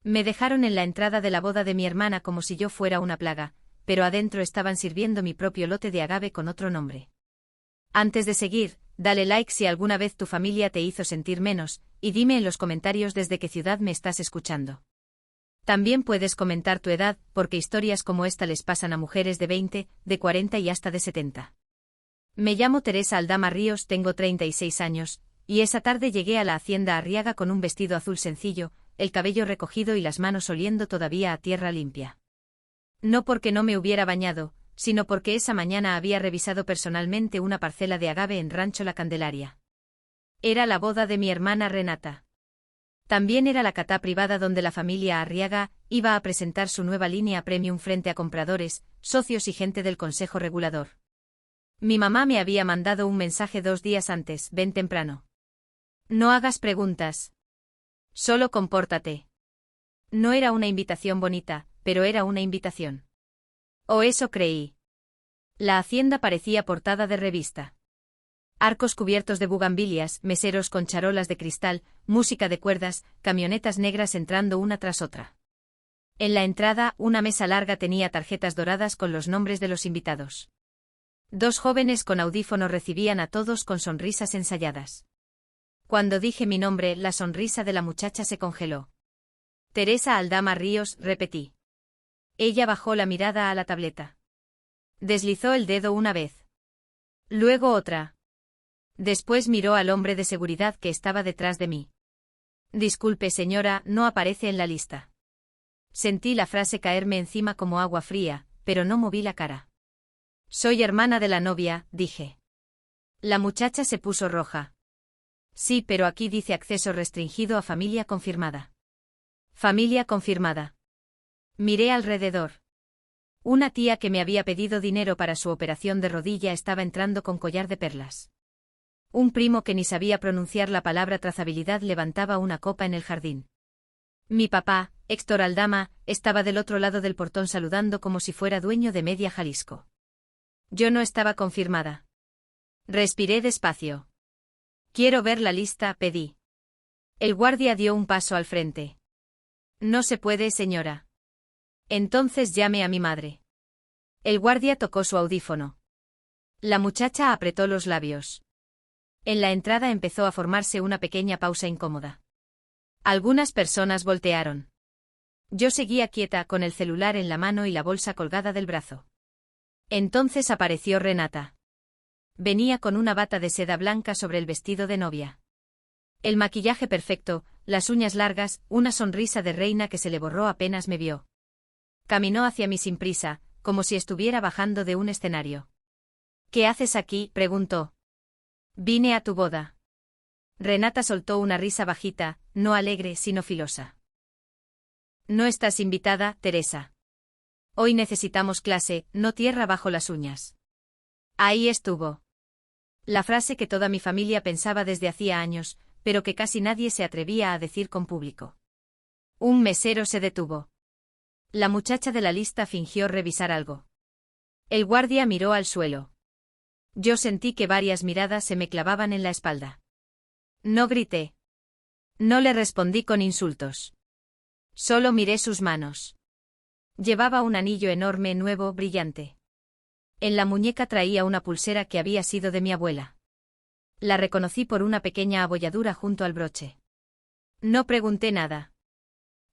Me dejaron en la entrada de la boda de mi hermana como si yo fuera una plaga, pero adentro estaban sirviendo mi propio lote de agave con otro nombre. Antes de seguir, dale like si alguna vez tu familia te hizo sentir menos, y dime en los comentarios desde qué ciudad me estás escuchando. También puedes comentar tu edad, porque historias como esta les pasan a mujeres de 20, de 40 y hasta de 70. Me llamo Teresa Aldama Ríos, tengo 36 años, y esa tarde llegué a la hacienda Arriaga con un vestido azul sencillo, el cabello recogido y las manos oliendo todavía a tierra limpia. No porque no me hubiera bañado, sino porque esa mañana había revisado personalmente una parcela de agave en Rancho La Candelaria. Era la boda de mi hermana Renata. También era la catá privada donde la familia Arriaga iba a presentar su nueva línea premium frente a compradores, socios y gente del Consejo Regulador. Mi mamá me había mandado un mensaje 2 días antes: ven temprano. No hagas preguntas. Solo compórtate. No era una invitación bonita, pero era una invitación. O eso creí. La hacienda parecía portada de revista. Arcos cubiertos de bugambilias, meseros con charolas de cristal, música de cuerdas, camionetas negras entrando una tras otra. En la entrada, una mesa larga tenía tarjetas doradas con los nombres de los invitados. 2 jóvenes con audífonos recibían a todos con sonrisas ensayadas. Cuando dije mi nombre, la sonrisa de la muchacha se congeló. Teresa Aldama Ríos, repetí. Ella bajó la mirada a la tableta. Deslizó el dedo una vez. Luego otra. Después miró al hombre de seguridad que estaba detrás de mí. Disculpe señora, no aparece en la lista. Sentí la frase caerme encima como agua fría, pero no moví la cara. Soy hermana de la novia, dije. La muchacha se puso roja. Sí, pero aquí dice acceso restringido a familia confirmada. Familia confirmada. Miré alrededor. Una tía que me había pedido dinero para su operación de rodilla estaba entrando con collar de perlas. Un primo que ni sabía pronunciar la palabra trazabilidad levantaba una copa en el jardín. Mi papá, Héctor Aldama, estaba del otro lado del portón saludando como si fuera dueño de media Jalisco. Yo no estaba confirmada. Respiré despacio. Quiero ver la lista, pedí. El guardia dio un paso al frente. No se puede, señora. Entonces llame a mi madre. El guardia tocó su audífono. La muchacha apretó los labios. En la entrada empezó a formarse una pequeña pausa incómoda. Algunas personas voltearon. Yo seguía quieta con el celular en la mano y la bolsa colgada del brazo. Entonces apareció Renata. Venía con una bata de seda blanca sobre el vestido de novia. El maquillaje perfecto, las uñas largas, una sonrisa de reina que se le borró apenas me vio. Caminó hacia mí sin prisa, como si estuviera bajando de un escenario. ¿Qué haces aquí?, preguntó. Vine a tu boda. Renata soltó una risa bajita, no alegre sino filosa. No estás invitada, Teresa. Hoy necesitamos clase, no tierra bajo las uñas. Ahí estuvo. La frase que toda mi familia pensaba desde hacía años, pero que casi nadie se atrevía a decir con público. Un mesero se detuvo. La muchacha de la lista fingió revisar algo. El guardia miró al suelo. Yo sentí que varias miradas se me clavaban en la espalda. No grité. No le respondí con insultos. Solo miré sus manos. Llevaba un anillo enorme, nuevo, brillante. En la muñeca traía una pulsera que había sido de mi abuela. La reconocí por una pequeña abolladura junto al broche. No pregunté nada.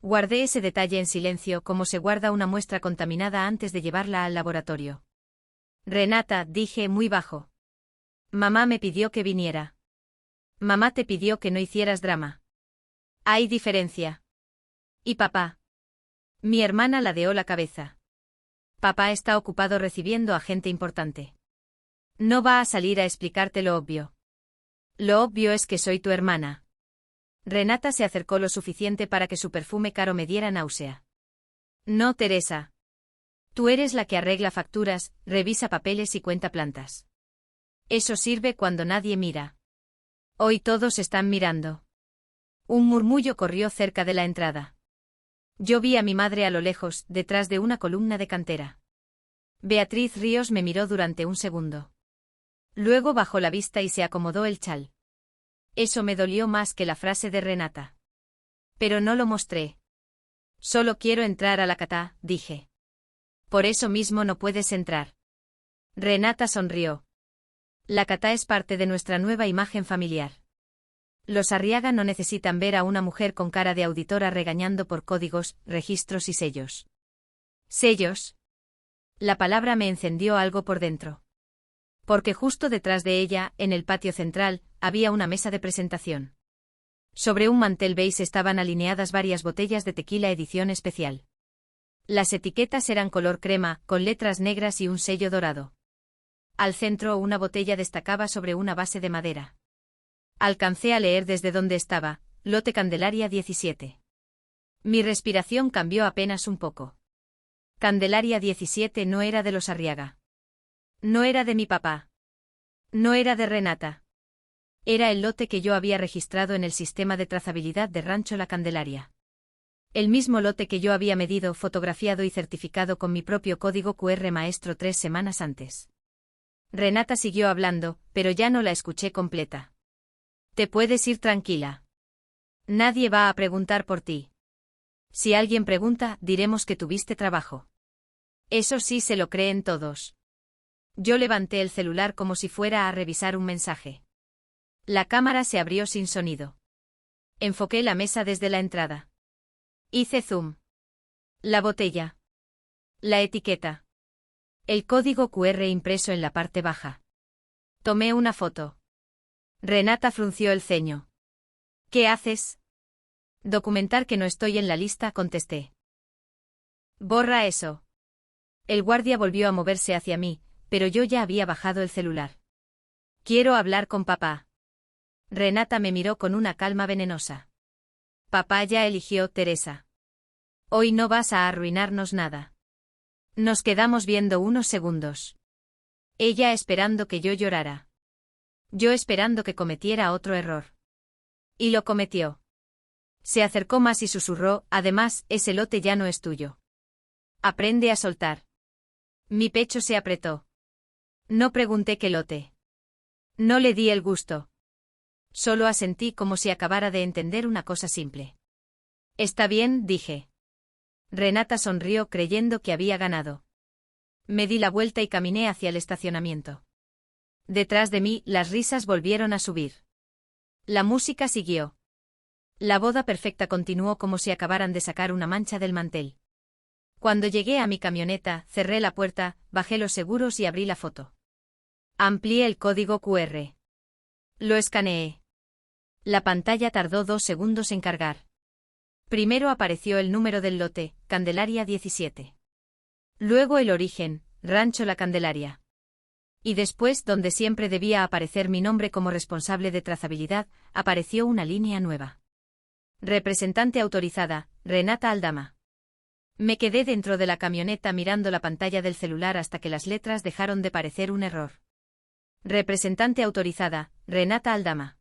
Guardé ese detalle en silencio como se guarda una muestra contaminada antes de llevarla al laboratorio. Renata, dije muy bajo. Mamá me pidió que viniera. Mamá te pidió que no hicieras drama. Hay diferencia. ¿Y papá? Mi hermana ladeó la cabeza. Papá está ocupado recibiendo a gente importante. No va a salir a explicarte lo obvio. Lo obvio es que soy tu hermana. Renata se acercó lo suficiente para que su perfume caro me diera náusea. No, Teresa. Tú eres la que arregla facturas, revisa papeles y cuenta plantas. Eso sirve cuando nadie mira. Hoy todos están mirando. Un murmullo corrió cerca de la entrada. Yo vi a mi madre a lo lejos, detrás de una columna de cantera. Beatriz Ríos me miró durante un segundo. Luego bajó la vista y se acomodó el chal. Eso me dolió más que la frase de Renata. Pero no lo mostré. Solo quiero entrar a la Catá, dije. Por eso mismo no puedes entrar. Renata sonrió. La Catá es parte de nuestra nueva imagen familiar. Los Arriaga no necesitan ver a una mujer con cara de auditora regañando por códigos, registros y sellos. ¿Sellos? La palabra me encendió algo por dentro. Porque justo detrás de ella, en el patio central, había una mesa de presentación. Sobre un mantel beige estaban alineadas varias botellas de tequila edición especial. Las etiquetas eran color crema, con letras negras y un sello dorado. Al centro una botella destacaba sobre una base de madera. Alcancé a leer desde donde estaba, lote Candelaria 17. Mi respiración cambió apenas un poco. Candelaria 17 no era de los Arriaga. No era de mi papá. No era de Renata. Era el lote que yo había registrado en el sistema de trazabilidad de Rancho La Candelaria. El mismo lote que yo había medido, fotografiado y certificado con mi propio código QR maestro 3 semanas antes. Renata siguió hablando, pero ya no la escuché completa. Te puedes ir tranquila. Nadie va a preguntar por ti. Si alguien pregunta, diremos que tuviste trabajo. Eso sí se lo creen todos. Yo levanté el celular como si fuera a revisar un mensaje. La cámara se abrió sin sonido. Enfoqué la mesa desde la entrada. Hice zoom. La botella. La etiqueta. El código QR impreso en la parte baja. Tomé una foto. Renata frunció el ceño. ¿Qué haces? Documentar que no estoy en la lista, contesté. Borra eso. El guardia volvió a moverse hacia mí, pero yo ya había bajado el celular. Quiero hablar con papá. Renata me miró con una calma venenosa. Papá ya eligió, Teresa. Hoy no vas a arruinarnos nada. Nos quedamos viendo unos segundos. Ella esperando que yo llorara. Yo esperando que cometiera otro error. Y lo cometió. Se acercó más y susurró, además, ese lote ya no es tuyo. Aprende a soltar. Mi pecho se apretó. No pregunté qué lote. No le di el gusto. Solo asentí como si acabara de entender una cosa simple. Está bien, dije. Renata sonrió creyendo que había ganado. Me di la vuelta y caminé hacia el estacionamiento. Detrás de mí, las risas volvieron a subir. La música siguió. La boda perfecta continuó como si acabaran de sacar una mancha del mantel. Cuando llegué a mi camioneta, cerré la puerta, bajé los seguros y abrí la foto. Amplié el código QR. Lo escaneé. La pantalla tardó 2 segundos en cargar. Primero apareció el número del lote, Candelaria 17. Luego el origen, Rancho La Candelaria. Y después, donde siempre debía aparecer mi nombre como responsable de trazabilidad, apareció una línea nueva. Representante autorizada, Renata Aldama. Me quedé dentro de la camioneta mirando la pantalla del celular hasta que las letras dejaron de parecer un error. Representante autorizada, Renata Aldama.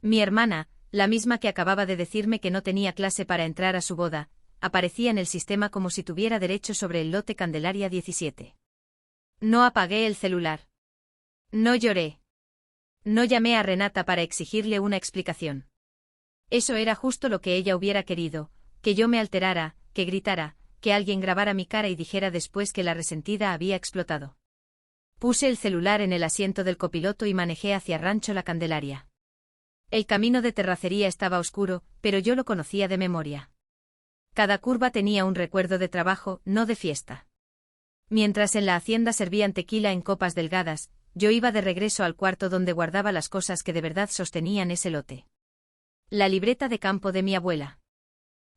Mi hermana, la misma que acababa de decirme que no tenía clase para entrar a su boda, aparecía en el sistema como si tuviera derecho sobre el lote Candelaria 17. No apagué el celular. No lloré. No llamé a Renata para exigirle una explicación. Eso era justo lo que ella hubiera querido, que yo me alterara, que gritara, que alguien grabara mi cara y dijera después que la resentida había explotado. Puse el celular en el asiento del copiloto y manejé hacia Rancho La Candelaria. El camino de terracería estaba oscuro, pero yo lo conocía de memoria. Cada curva tenía un recuerdo de trabajo, no de fiesta. Mientras en la hacienda servían tequila en copas delgadas, yo iba de regreso al cuarto donde guardaba las cosas que de verdad sostenían ese lote. La libreta de campo de mi abuela.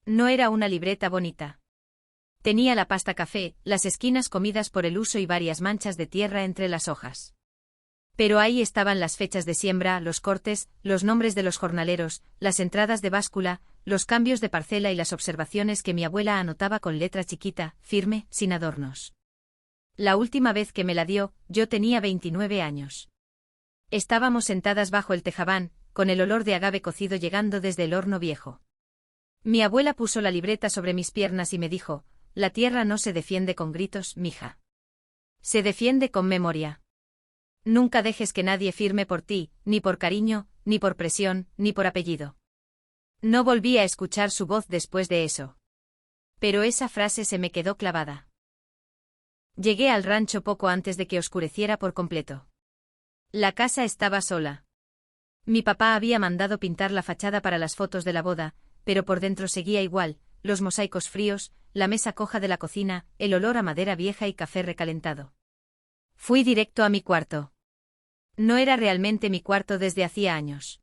No era una libreta bonita. Tenía la pasta café, las esquinas comidas por el uso y varias manchas de tierra entre las hojas. Pero ahí estaban las fechas de siembra, los cortes, los nombres de los jornaleros, las entradas de báscula, los cambios de parcela y las observaciones que mi abuela anotaba con letra chiquita, firme, sin adornos. La última vez que me la dio, yo tenía 29 años. Estábamos sentadas bajo el tejabán, con el olor de agave cocido llegando desde el horno viejo. Mi abuela puso la libreta sobre mis piernas y me dijo, la tierra no se defiende con gritos, mija. Se defiende con memoria. Nunca dejes que nadie firme por ti, ni por cariño, ni por presión, ni por apellido. No volví a escuchar su voz después de eso. Pero esa frase se me quedó clavada. Llegué al rancho poco antes de que oscureciera por completo. La casa estaba sola. Mi papá había mandado pintar la fachada para las fotos de la boda, pero por dentro seguía igual, los mosaicos fríos, la mesa coja de la cocina, el olor a madera vieja y café recalentado. Fui directo a mi cuarto. No era realmente mi cuarto desde hacía años.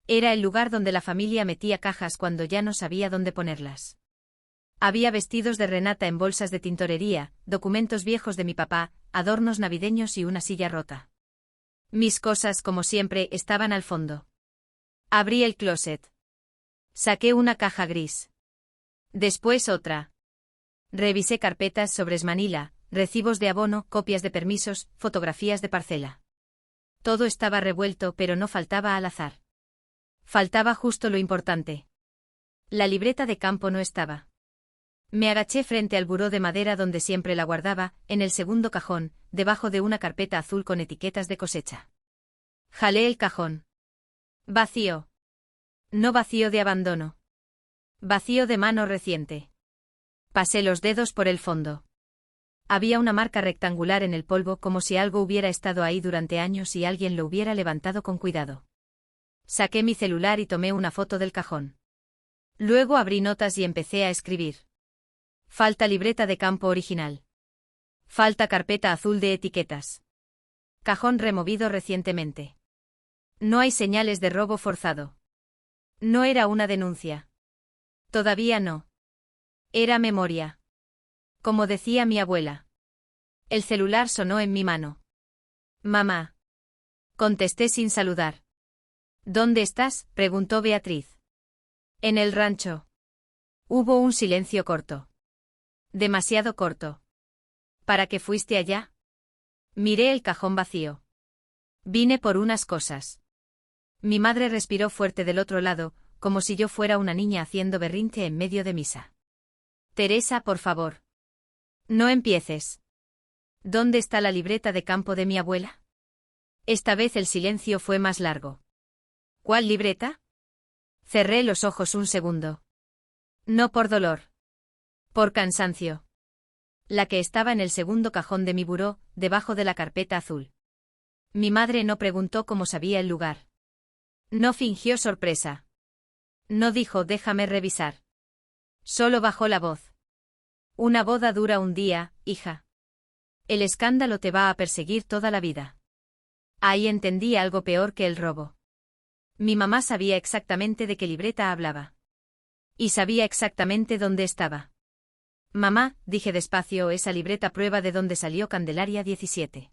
Era el lugar donde la familia metía cajas cuando ya no sabía dónde ponerlas. Había vestidos de Renata en bolsas de tintorería, documentos viejos de mi papá, adornos navideños y una silla rota. Mis cosas, como siempre, estaban al fondo. Abrí el closet. Saqué una caja gris. Después otra. Revisé carpetas, sobres manila, recibos de abono, copias de permisos, fotografías de parcela. Todo estaba revuelto, pero no faltaba al azar. Faltaba justo lo importante. La libreta de campo no estaba. Me agaché frente al buró de madera donde siempre la guardaba, en el segundo cajón, debajo de una carpeta azul con etiquetas de cosecha. Jalé el cajón. Vacío. No vacío de abandono. Vacío de mano reciente. Pasé los dedos por el fondo. Había una marca rectangular en el polvo como si algo hubiera estado ahí durante años y alguien lo hubiera levantado con cuidado. Saqué mi celular y tomé una foto del cajón. Luego abrí notas y empecé a escribir. Falta libreta de campo original. Falta carpeta azul de etiquetas. Cajón removido recientemente. No hay señales de robo forzado. No era una denuncia. Todavía no. Era memoria. Como decía mi abuela. El celular sonó en mi mano. Mamá. Contesté sin saludar. ¿Dónde estás?, preguntó Beatriz. En el rancho. Hubo un silencio corto. Demasiado corto. ¿Para qué fuiste allá? Miré el cajón vacío. Vine por unas cosas. Mi madre respiró fuerte del otro lado, como si yo fuera una niña haciendo berrinche en medio de misa. Teresa, por favor. No empieces. ¿Dónde está la libreta de campo de mi abuela? Esta vez el silencio fue más largo. ¿Cuál libreta? Cerré los ojos un segundo. No por dolor. Por cansancio. La que estaba en el segundo cajón de mi buró, debajo de la carpeta azul. Mi madre no preguntó cómo sabía el lugar. No fingió sorpresa. No dijo déjame revisar. Solo bajó la voz. Una boda dura un día, hija. El escándalo te va a perseguir toda la vida. Ahí entendí algo peor que el robo. Mi mamá sabía exactamente de qué libreta hablaba. Y sabía exactamente dónde estaba. Mamá, dije despacio, esa libreta prueba de dónde salió Candelaria 17.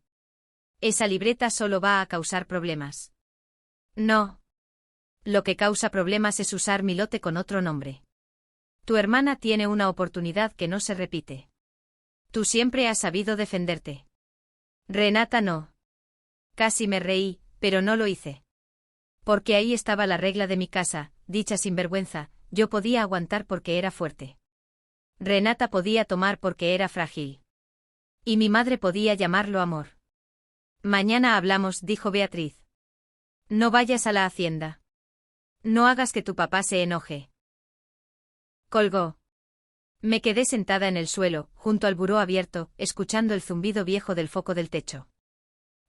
Esa libreta solo va a causar problemas. No. Lo que causa problemas es usar mi lote con otro nombre. Tu hermana tiene una oportunidad que no se repite. Tú siempre has sabido defenderte. Renata no. Casi me reí, pero no lo hice. Porque ahí estaba la regla de mi casa, dicha sinvergüenza, yo podía aguantar porque era fuerte. Renata podía tomar porque era frágil. Y mi madre podía llamarlo amor. Mañana hablamos, dijo Beatriz. No vayas a la hacienda. No hagas que tu papá se enoje. Colgó. Me quedé sentada en el suelo, junto al buró abierto, escuchando el zumbido viejo del foco del techo.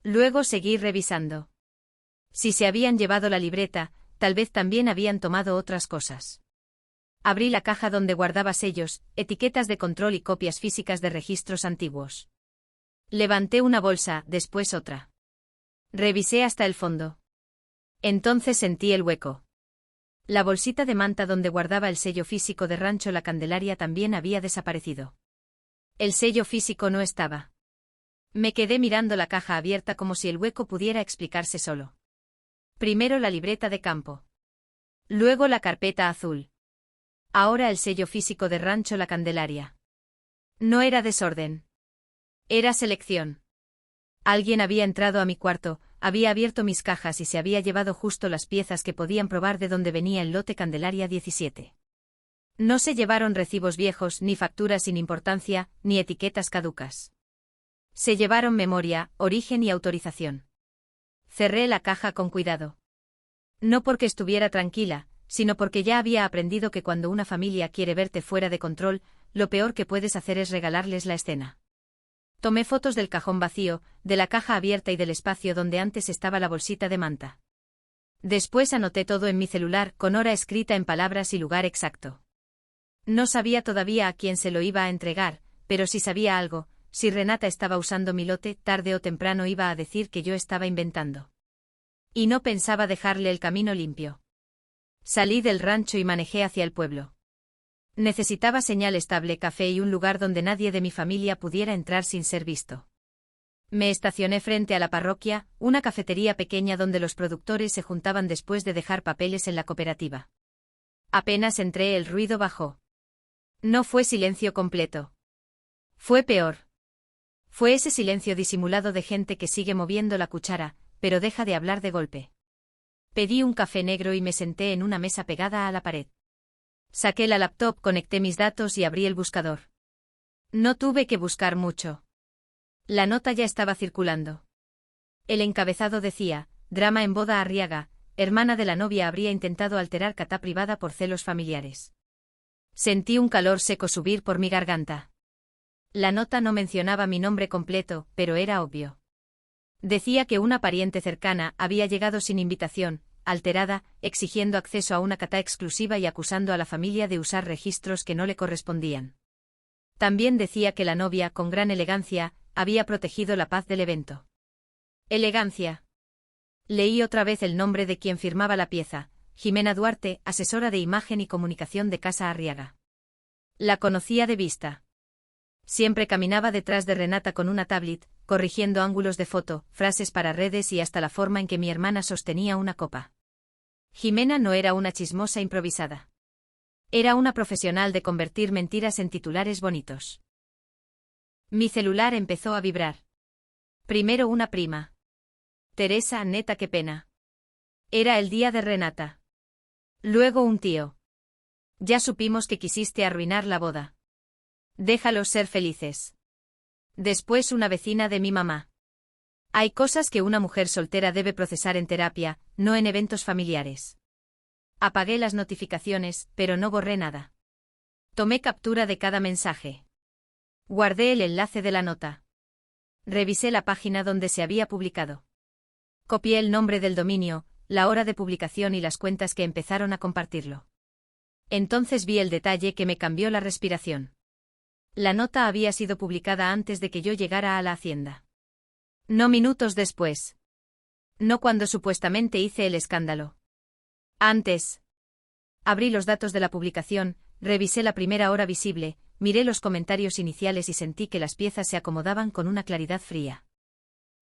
Luego seguí revisando. Si se habían llevado la libreta, tal vez también habían tomado otras cosas. Abrí la caja donde guardaba sellos, etiquetas de control y copias físicas de registros antiguos. Levanté una bolsa, después otra. Revisé hasta el fondo. Entonces sentí el hueco. La bolsita de manta donde guardaba el sello físico de Rancho La Candelaria también había desaparecido. El sello físico no estaba. Me quedé mirando la caja abierta como si el hueco pudiera explicarse solo. Primero la libreta de campo. Luego la carpeta azul. Ahora el sello físico de Rancho La Candelaria. No era desorden. Era selección. Alguien había entrado a mi cuarto, había abierto mis cajas y se había llevado justo las piezas que podían probar de dónde venía el lote Candelaria 17. No se llevaron recibos viejos, ni facturas sin importancia, ni etiquetas caducas. Se llevaron memoria, origen y autorización. Cerré la caja con cuidado. No porque estuviera tranquila, sino porque ya había aprendido que cuando una familia quiere verte fuera de control, lo peor que puedes hacer es regalarles la escena. Tomé fotos del cajón vacío, de la caja abierta y del espacio donde antes estaba la bolsita de manta. Después anoté todo en mi celular, con hora escrita en palabras y lugar exacto. No sabía todavía a quién se lo iba a entregar, pero si sabía algo, si Renata estaba usando mi lote, tarde o temprano iba a decir que yo estaba inventando. Y no pensaba dejarle el camino limpio. Salí del rancho y manejé hacia el pueblo. Necesitaba señal estable, café y un lugar donde nadie de mi familia pudiera entrar sin ser visto. Me estacioné frente a la parroquia, una cafetería pequeña donde los productores se juntaban después de dejar papeles en la cooperativa. Apenas entré, el ruido bajó. No fue silencio completo. Fue peor. Fue ese silencio disimulado de gente que sigue moviendo la cuchara, pero deja de hablar de golpe. Pedí un café negro y me senté en una mesa pegada a la pared. Saqué la laptop, conecté mis datos y abrí el buscador. No tuve que buscar mucho. La nota ya estaba circulando. El encabezado decía: drama en boda. Arriaga, hermana de la novia, habría intentado alterar Catá privada por celos familiares. Sentí un calor seco subir por mi garganta. La nota no mencionaba mi nombre completo, pero era obvio. Decía que una pariente cercana había llegado sin invitación, alterada, exigiendo acceso a una Catá exclusiva y acusando a la familia de usar registros que no le correspondían. También decía que la novia, con gran elegancia, había protegido la paz del evento. Elegancia. Leí otra vez el nombre de quien firmaba la pieza: Jimena Duarte, asesora de imagen y comunicación de Casa Arriaga. La conocía de vista. Siempre caminaba detrás de Renata con una tablet, corrigiendo ángulos de foto, frases para redes y hasta la forma en que mi hermana sostenía una copa. Jimena no era una chismosa improvisada. Era una profesional de convertir mentiras en titulares bonitos. Mi celular empezó a vibrar. Primero una prima. Teresa, neta, qué pena. Era el día de Renata. Luego un tío. Ya supimos que quisiste arruinar la boda. Déjalos ser felices. Después una vecina de mi mamá. Hay cosas que una mujer soltera debe procesar en terapia, no en eventos familiares. Apagué las notificaciones, pero no borré nada. Tomé captura de cada mensaje. Guardé el enlace de la nota. Revisé la página donde se había publicado. Copié el nombre del dominio, la hora de publicación y las cuentas que empezaron a compartirlo. Entonces vi el detalle que me cambió la respiración. La nota había sido publicada antes de que yo llegara a la hacienda. No minutos después. No cuando supuestamente hice el escándalo. Antes. Abrí los datos de la publicación, revisé la primera hora visible, miré los comentarios iniciales y sentí que las piezas se acomodaban con una claridad fría.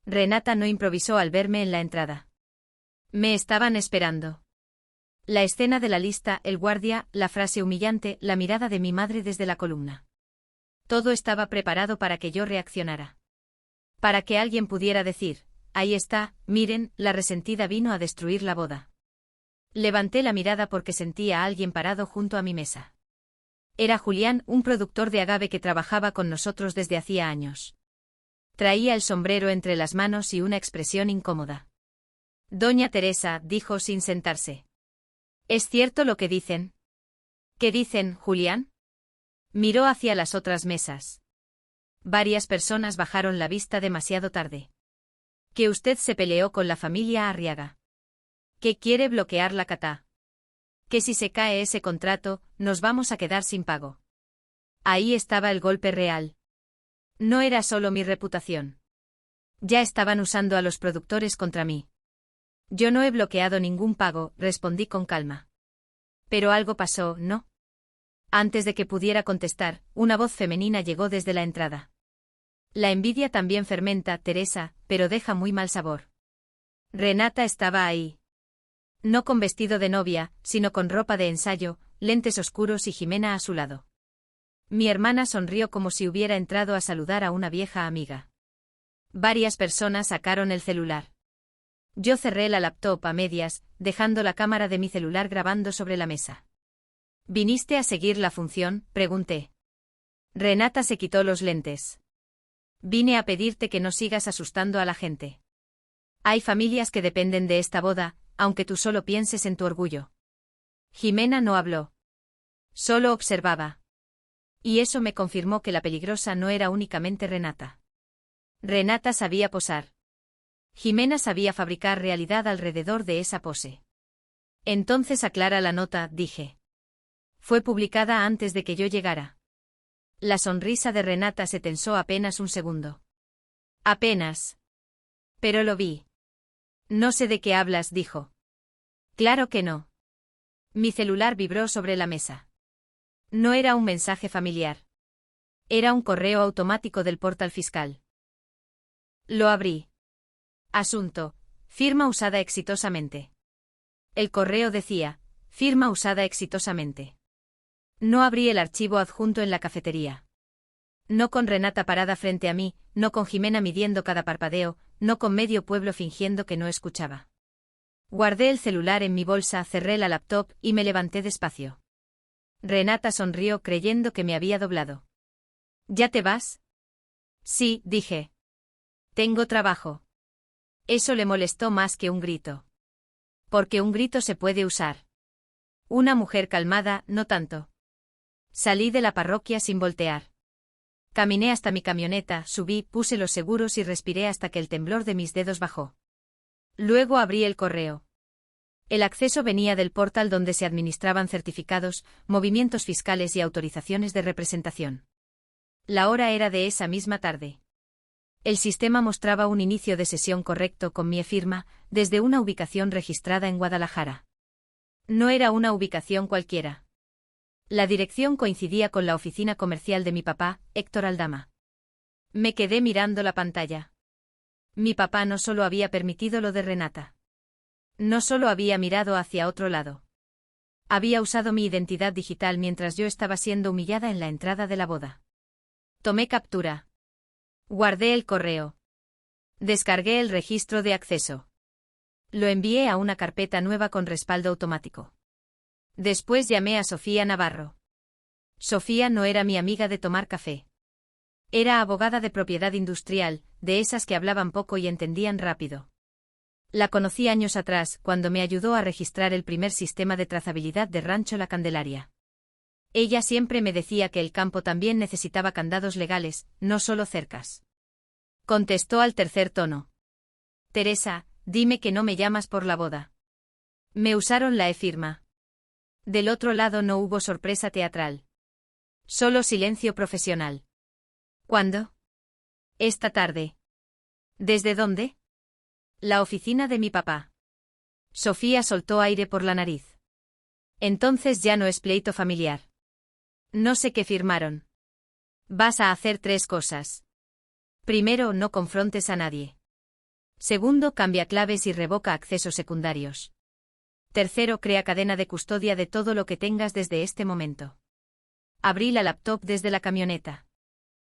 Renata no improvisó al verme en la entrada. Me estaban esperando. La escena de la lista, el guardia, la frase humillante, la mirada de mi madre desde la columna. Todo estaba preparado para que yo reaccionara. Para que alguien pudiera decir: ahí está, miren, la resentida vino a destruir la boda. Levanté la mirada porque sentía a alguien parado junto a mi mesa. Era Julián, un productor de agave que trabajaba con nosotros desde hacía años. Traía el sombrero entre las manos y una expresión incómoda. Doña Teresa, dijo sin sentarse. ¿Es cierto lo que dicen? ¿Qué dicen, Julián? Miró hacia las otras mesas. Varias personas bajaron la vista demasiado tarde. Que usted se peleó con la familia Arriaga. Que quiere bloquear la Catá. Que si se cae ese contrato, nos vamos a quedar sin pago. Ahí estaba el golpe real. No era solo mi reputación. Ya estaban usando a los productores contra mí. Yo no he bloqueado ningún pago, respondí con calma. Pero algo pasó, ¿no? Antes de que pudiera contestar, una voz femenina llegó desde la entrada. La envidia también fermenta, Teresa, pero deja muy mal sabor. Renata estaba ahí. No con vestido de novia, sino con ropa de ensayo, lentes oscuros y Jimena a su lado. Mi hermana sonrió como si hubiera entrado a saludar a una vieja amiga. Varias personas sacaron el celular. Yo cerré la laptop a medias, dejando la cámara de mi celular grabando sobre la mesa. ¿Viniste a seguir la función?, pregunté. Renata se quitó los lentes. Vine a pedirte que no sigas asustando a la gente. Hay familias que dependen de esta boda, aunque tú solo pienses en tu orgullo. Jimena no habló. Solo observaba. Y eso me confirmó que la peligrosa no era únicamente Renata. Renata sabía posar. Jimena sabía fabricar realidad alrededor de esa pose. Entonces aclara la nota, dije. Fue publicada antes de que yo llegara. La sonrisa de Renata se tensó apenas un segundo. Apenas. Pero lo vi. No sé de qué hablas, dijo. Claro que no. Mi celular vibró sobre la mesa. No era un mensaje familiar. Era un correo automático del portal fiscal. Lo abrí. Asunto: firma usada exitosamente. El correo decía: firma usada exitosamente. No abrí el archivo adjunto en la cafetería. No con Renata parada frente a mí, no con Jimena midiendo cada parpadeo, no con medio pueblo fingiendo que no escuchaba. Guardé el celular en mi bolsa, cerré la laptop y me levanté despacio. Renata sonrió creyendo que me había doblado. ¿Ya te vas? Sí, dije. Tengo trabajo. Eso le molestó más que un grito. Porque un grito se puede usar. Una mujer calmada, no tanto. Salí de la parroquia sin voltear. Caminé hasta mi camioneta, subí, puse los seguros y respiré hasta que el temblor de mis dedos bajó. Luego abrí el correo. El acceso venía del portal donde se administraban certificados, movimientos fiscales y autorizaciones de representación. La hora era de esa misma tarde. El sistema mostraba un inicio de sesión correcto con mi firma, desde una ubicación registrada en Guadalajara. No era una ubicación cualquiera. La dirección coincidía con la oficina comercial de mi papá, Héctor Aldama. Me quedé mirando la pantalla. Mi papá no solo había permitido lo de Renata. No solo había mirado hacia otro lado. Había usado mi identidad digital mientras yo estaba siendo humillada en la entrada de la boda. Tomé captura. Guardé el correo. Descargué el registro de acceso. Lo envié a una carpeta nueva con respaldo automático. Después llamé a Sofía Navarro. Sofía no era mi amiga de tomar café. Era abogada de propiedad industrial, de esas que hablaban poco y entendían rápido. La conocí años atrás, cuando me ayudó a registrar el primer sistema de trazabilidad de Rancho La Candelaria. Ella siempre me decía que el campo también necesitaba candados legales, no solo cercas. Contestó al tercer tono. Teresa, dime que no me llamas por la boda. Me usaron la e-firma. Del otro lado no hubo sorpresa teatral. Solo silencio profesional. ¿Cuándo? Esta tarde. ¿Desde dónde? La oficina de mi papá. Sofía soltó aire por la nariz. Entonces ya no es pleito familiar. No sé qué firmaron. Vas a hacer 3 cosas. Primero, no confrontes a nadie. Segundo, cambia claves y revoca accesos secundarios. Tercero, crea cadena de custodia de todo lo que tengas desde este momento. Abrí la laptop desde la camioneta.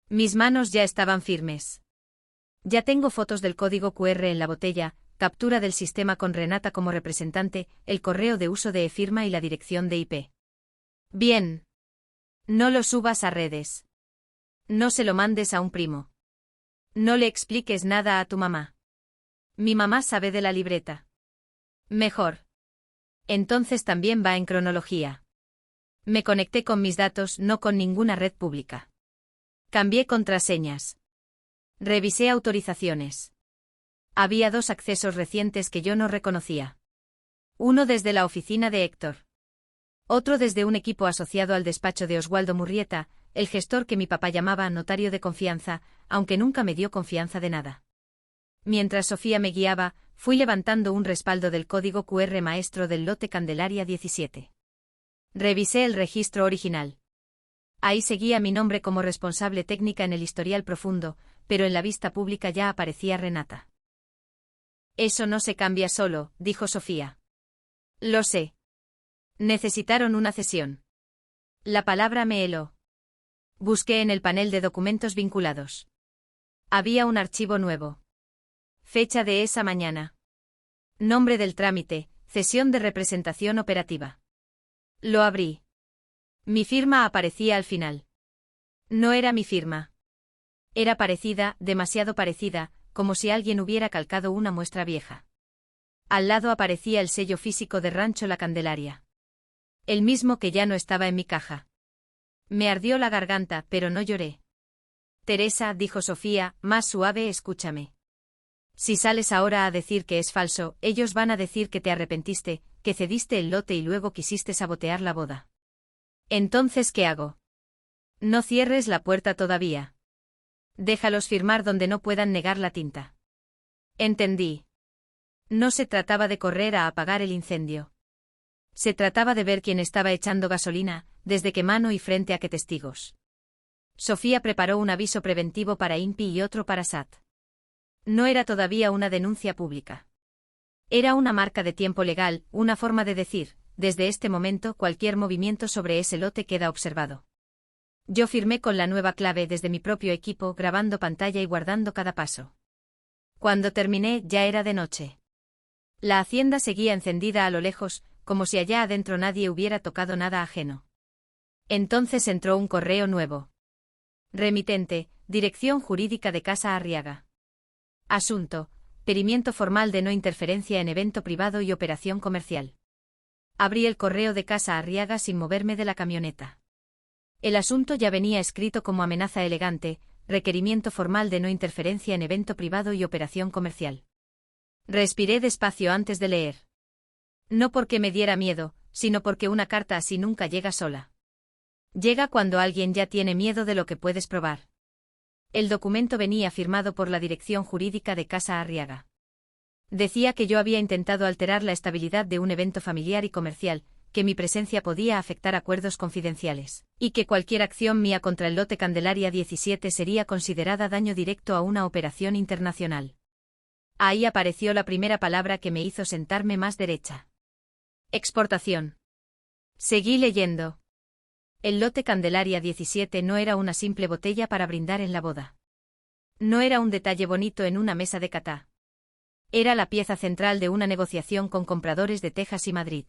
Mis manos ya estaban firmes. Ya tengo fotos del código QR en la botella, captura del sistema con Renata como representante, el correo de uso de e-firma y la dirección de IP. Bien. No lo subas a redes. No se lo mandes a un primo. No le expliques nada a tu mamá. Mi mamá sabe de la libreta. Mejor. Entonces también va en cronología. Me conecté con mis datos, no con ninguna red pública. Cambié contraseñas. Revisé autorizaciones. Había 2 accesos recientes que yo no reconocía. Uno desde la oficina de Héctor. Otro desde un equipo asociado al despacho de Oswaldo Murrieta, el gestor que mi papá llamaba notario de confianza, aunque nunca me dio confianza de nada. Mientras Sofía me guiaba, fui levantando un respaldo del código QR maestro del lote Candelaria 17. Revisé el registro original. Ahí seguía mi nombre como responsable técnica en el historial profundo, pero en la vista pública ya aparecía Renata. Eso no se cambia solo, dijo Sofía. Lo sé. Necesitaron una cesión. La palabra me heló. Busqué en el panel de documentos vinculados. Había un archivo nuevo. Fecha de esa mañana. Nombre del trámite, cesión de representación operativa. Lo abrí. Mi firma aparecía al final. No era mi firma. Era parecida, demasiado parecida, como si alguien hubiera calcado una muestra vieja. Al lado aparecía el sello físico de Rancho La Candelaria. El mismo que ya no estaba en mi caja. Me ardió la garganta, pero no lloré. Teresa, dijo Sofía, más suave, escúchame. Si sales ahora a decir que es falso, ellos van a decir que te arrepentiste, que cediste el lote y luego quisiste sabotear la boda. Entonces, ¿qué hago? No cierres la puerta todavía. Déjalos firmar donde no puedan negar la tinta. Entendí. No se trataba de correr a apagar el incendio. Se trataba de ver quién estaba echando gasolina, desde qué mano y frente a qué testigos. Sofía preparó un aviso preventivo para INPI y otro para SAT. No era todavía una denuncia pública. Era una marca de tiempo legal, una forma de decir, desde este momento cualquier movimiento sobre ese lote queda observado. Yo firmé con la nueva clave desde mi propio equipo, grabando pantalla y guardando cada paso. Cuando terminé, ya era de noche. La hacienda seguía encendida a lo lejos, como si allá adentro nadie hubiera tocado nada ajeno. Entonces entró un correo nuevo. Remitente, Dirección Jurídica de Casa Arriaga. Asunto: pedimiento formal de no interferencia en evento privado y operación comercial. Abrí el correo de Casa Arriaga sin moverme de la camioneta. El asunto ya venía escrito como amenaza elegante: requerimiento formal de no interferencia en evento privado y operación comercial. Respiré despacio antes de leer. No porque me diera miedo, sino porque una carta así nunca llega sola. Llega cuando alguien ya tiene miedo de lo que puedes probar. El documento venía firmado por la Dirección Jurídica de Casa Arriaga. Decía que yo había intentado alterar la estabilidad de un evento familiar y comercial, que mi presencia podía afectar acuerdos confidenciales, y que cualquier acción mía contra el lote Candelaria 17 sería considerada daño directo a una operación internacional. Ahí apareció la primera palabra que me hizo sentarme más derecha. Exportación. Seguí leyendo. El lote Candelaria 17 no era una simple botella para brindar en la boda. No era un detalle bonito en una mesa de catá. Era la pieza central de una negociación con compradores de Texas y Madrid.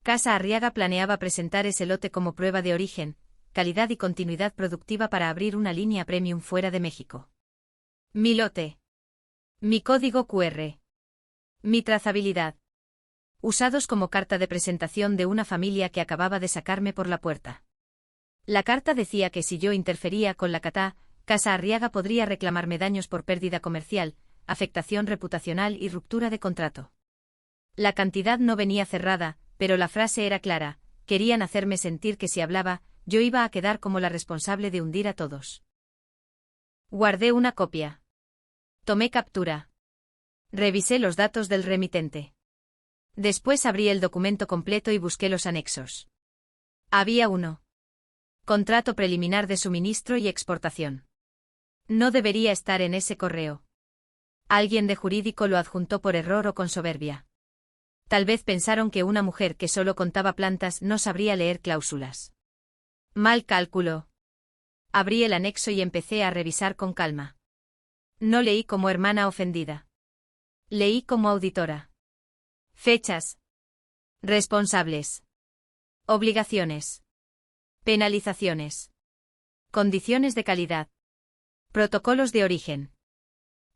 Casa Arriaga planeaba presentar ese lote como prueba de origen, calidad y continuidad productiva para abrir una línea premium fuera de México. Mi lote. Mi código QR. Mi trazabilidad. Usados como carta de presentación de una familia que acababa de sacarme por la puerta. La carta decía que si yo interfería con la catá, Casa Arriaga podría reclamarme daños por pérdida comercial, afectación reputacional y ruptura de contrato. La cantidad no venía cerrada, pero la frase era clara: querían hacerme sentir que si hablaba, yo iba a quedar como la responsable de hundir a todos. Guardé una copia. Tomé captura. Revisé los datos del remitente. Después abrí el documento completo y busqué los anexos. Había uno. Contrato preliminar de suministro y exportación. No debería estar en ese correo. Alguien de jurídico lo adjuntó por error o con soberbia. Tal vez pensaron que una mujer que solo contaba plantas no sabría leer cláusulas. Mal cálculo. Abrí el anexo y empecé a revisar con calma. No leí como hermana ofendida. Leí como auditora. Fechas. Responsables. Obligaciones. Penalizaciones. Condiciones de calidad. Protocolos de origen.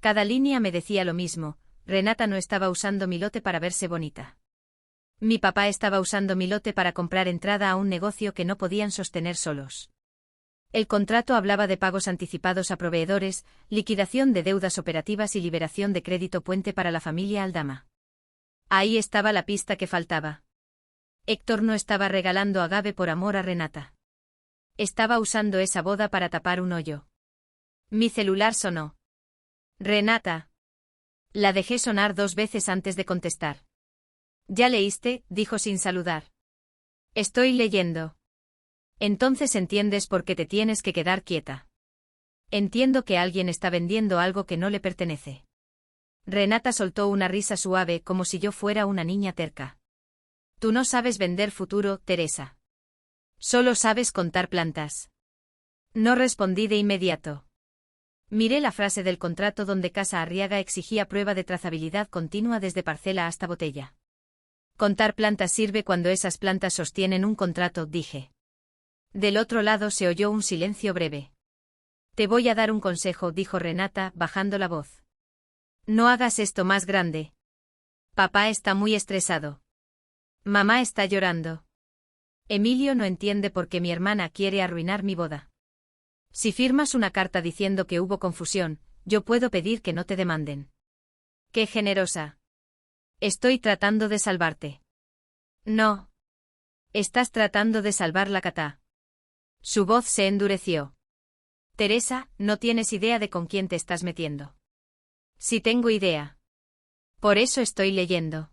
Cada línea me decía lo mismo: Renata no estaba usando mi lote para verse bonita. Mi papá estaba usando mi lote para comprar entrada a un negocio que no podían sostener solos. El contrato hablaba de pagos anticipados a proveedores, liquidación de deudas operativas y liberación de crédito puente para la familia Aldama. Ahí estaba la pista que faltaba. Héctor no estaba regalando agave por amor a Renata. Estaba usando esa boda para tapar un hoyo. Mi celular sonó. Renata. La dejé sonar 2 veces antes de contestar. ¿Ya leíste?, dijo sin saludar. Estoy leyendo. Entonces entiendes por qué te tienes que quedar quieta. Entiendo que alguien está vendiendo algo que no le pertenece. Renata soltó una risa suave como si yo fuera una niña terca. Tú no sabes vender futuro, Teresa. Solo sabes contar plantas. No respondí de inmediato. Miré la frase del contrato donde Casa Arriaga exigía prueba de trazabilidad continua desde parcela hasta botella. Contar plantas sirve cuando esas plantas sostienen un contrato, dije. Del otro lado se oyó un silencio breve. Te voy a dar un consejo, dijo Renata, bajando la voz. No hagas esto más grande. Papá está muy estresado. Mamá está llorando. Emilio no entiende por qué mi hermana quiere arruinar mi boda. Si firmas una carta diciendo que hubo confusión, yo puedo pedir que no te demanden. ¡Qué generosa! Estoy tratando de salvarte. No. Estás tratando de salvar la Catá. Su voz se endureció. Teresa, no tienes idea de con quién te estás metiendo. Sí tengo idea. Por eso estoy leyendo.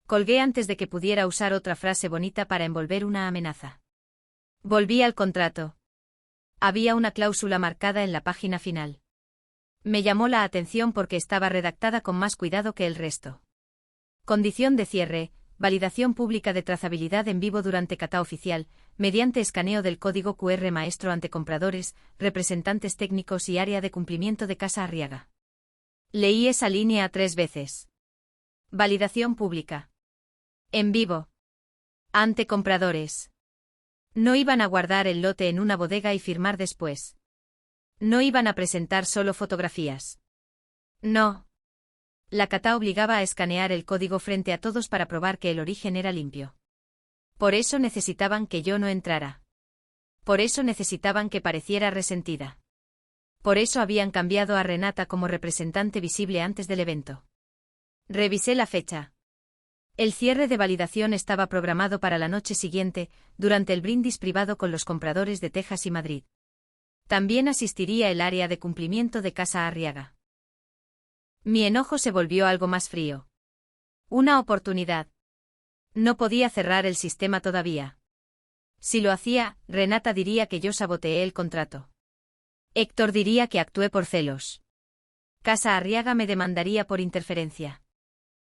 Colgué antes de que pudiera usar otra frase bonita para envolver una amenaza. Volví al contrato. Había una cláusula marcada en la página final. Me llamó la atención porque estaba redactada con más cuidado que el resto. Condición de cierre: validación pública de trazabilidad en vivo durante catá oficial, mediante escaneo del código QR maestro ante compradores, representantes técnicos y área de cumplimiento de Casa Arriaga. Leí esa línea 3 veces. Validación pública. En vivo. Ante compradores. No iban a guardar el lote en una bodega y firmar después. No iban a presentar solo fotografías. No. La catá obligaba a escanear el código frente a todos para probar que el origen era limpio. Por eso necesitaban que yo no entrara. Por eso necesitaban que pareciera resentida. Por eso habían cambiado a Renata como representante visible antes del evento. Revisé la fecha. El cierre de validación estaba programado para la noche siguiente, durante el brindis privado con los compradores de Texas y Madrid. También asistiría el área de cumplimiento de Casa Arriaga. Mi enojo se volvió algo más frío. Una oportunidad. No podía cerrar el sistema todavía. Si lo hacía, Renata diría que yo saboteé el contrato. Héctor diría que actué por celos. Casa Arriaga me demandaría por interferencia.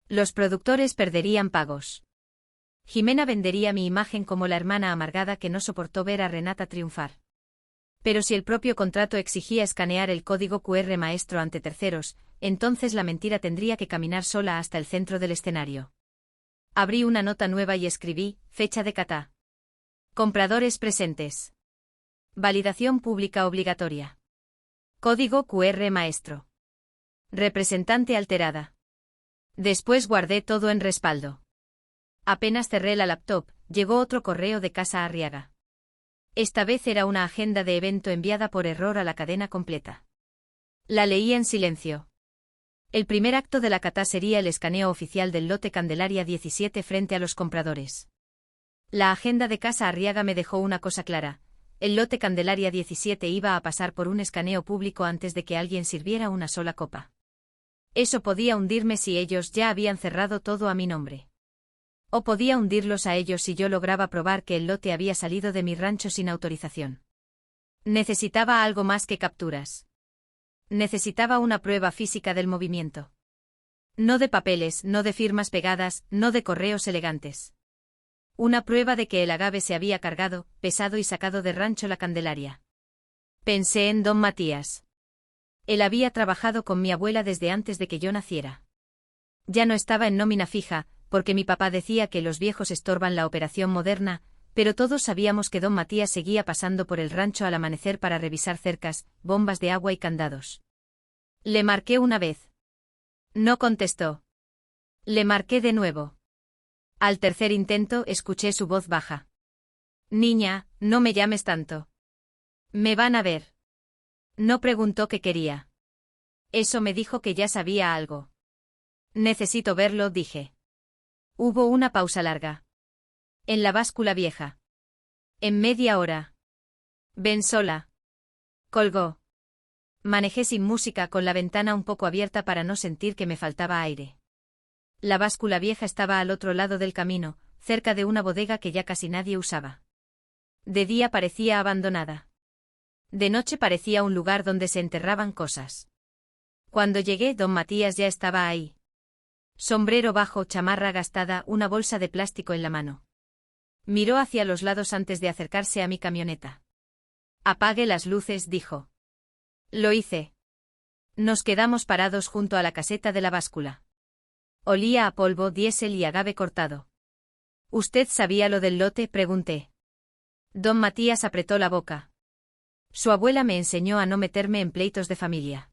Los productores perderían pagos. Jimena vendería mi imagen como la hermana amargada que no soportó ver a Renata triunfar. Pero si el propio contrato exigía escanear el código QR maestro ante terceros, entonces la mentira tendría que caminar sola hasta el centro del escenario. Abrí una nota nueva y escribí: fecha de catá. Compradores presentes. Validación pública obligatoria. Código QR maestro. Representante alterada. Después guardé todo en respaldo. Apenas cerré la laptop, llegó otro correo de Casa Arriaga. Esta vez era una agenda de evento enviada por error a la cadena completa. La leí en silencio. El primer acto de la catá sería el escaneo oficial del lote Candelaria 17 frente a los compradores. La agenda de Casa Arriaga me dejó una cosa clara: el lote Candelaria 17 iba a pasar por un escaneo público antes de que alguien sirviera una sola copa. Eso podía hundirme si ellos ya habían cerrado todo a mi nombre. O podía hundirlos a ellos si yo lograba probar que el lote había salido de mi rancho sin autorización. Necesitaba algo más que capturas. Necesitaba una prueba física del movimiento. No de papeles, no de firmas pegadas, no de correos elegantes. Una prueba de que el agave se había cargado, pesado y sacado de rancho la Candelaria. Pensé en don Matías. Él había trabajado con mi abuela desde antes de que yo naciera. Ya no estaba en nómina fija, porque mi papá decía que los viejos estorban la operación moderna, pero todos sabíamos que don Matías seguía pasando por el rancho al amanecer para revisar cercas, bombas de agua y candados. Le marqué una vez. No contestó. Le marqué de nuevo. Al tercer intento escuché su voz baja. Niña, no me llames tanto. Me van a ver. No preguntó qué quería. Eso me dijo que ya sabía algo. Necesito verlo, dije. Hubo una pausa larga. En la báscula vieja. En media hora. Ven sola. Colgó. Manejé sin música con la ventana un poco abierta para no sentir que me faltaba aire. La báscula vieja estaba al otro lado del camino, cerca de una bodega que ya casi nadie usaba. De día parecía abandonada. De noche parecía un lugar donde se enterraban cosas. Cuando llegué, don Matías ya estaba ahí. Sombrero bajo, chamarra gastada, una bolsa de plástico en la mano. Miró hacia los lados antes de acercarse a mi camioneta. Apague las luces, dijo. Lo hice. Nos quedamos parados junto a la caseta de la báscula. Olía a polvo, diésel y agave cortado. ¿Usted sabía lo del lote?, pregunté. Don Matías apretó la boca. Su abuela me enseñó a no meterme en pleitos de familia.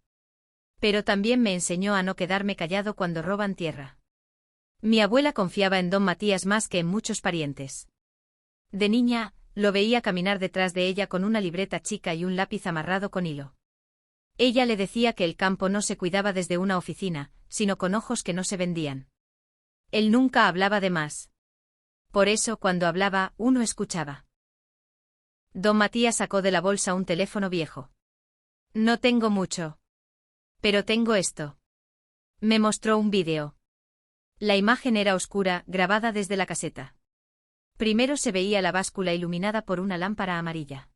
Pero también me enseñó a no quedarme callado cuando roban tierra. Mi abuela confiaba en don Matías más que en muchos parientes. De niña, lo veía caminar detrás de ella con una libreta chica y un lápiz amarrado con hilo. Ella le decía que el campo no se cuidaba desde una oficina, sino con ojos que no se vendían. Él nunca hablaba de más. Por eso, cuando hablaba, uno escuchaba. Don Matías sacó de la bolsa un teléfono viejo. No tengo mucho. Pero tengo esto. Me mostró un vídeo. La imagen era oscura, grabada desde la caseta. Primero se veía la báscula iluminada por una lámpara amarilla.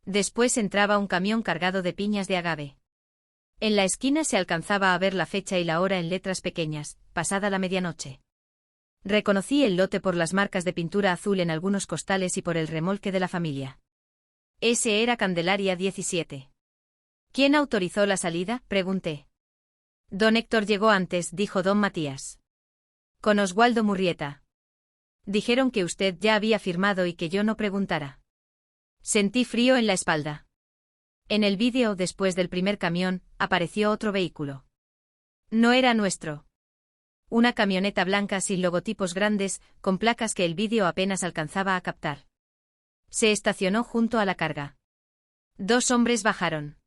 Después entraba un camión cargado de piñas de agave. En la esquina se alcanzaba a ver la fecha y la hora en letras pequeñas, pasada la medianoche. Reconocí el lote por las marcas de pintura azul en algunos costales y por el remolque de la familia. Ese era Candelaria 17. ¿Quién autorizó la salida?, pregunté. Don Héctor llegó antes, dijo don Matías. Con Oswaldo Murrieta. Dijeron que usted ya había firmado y que yo no preguntara. Sentí frío en la espalda. En el vídeo, después del primer camión, apareció otro vehículo. No era nuestro. Una camioneta blanca sin logotipos grandes, con placas que el vídeo apenas alcanzaba a captar. Se estacionó junto a la carga. Dos hombres bajaron.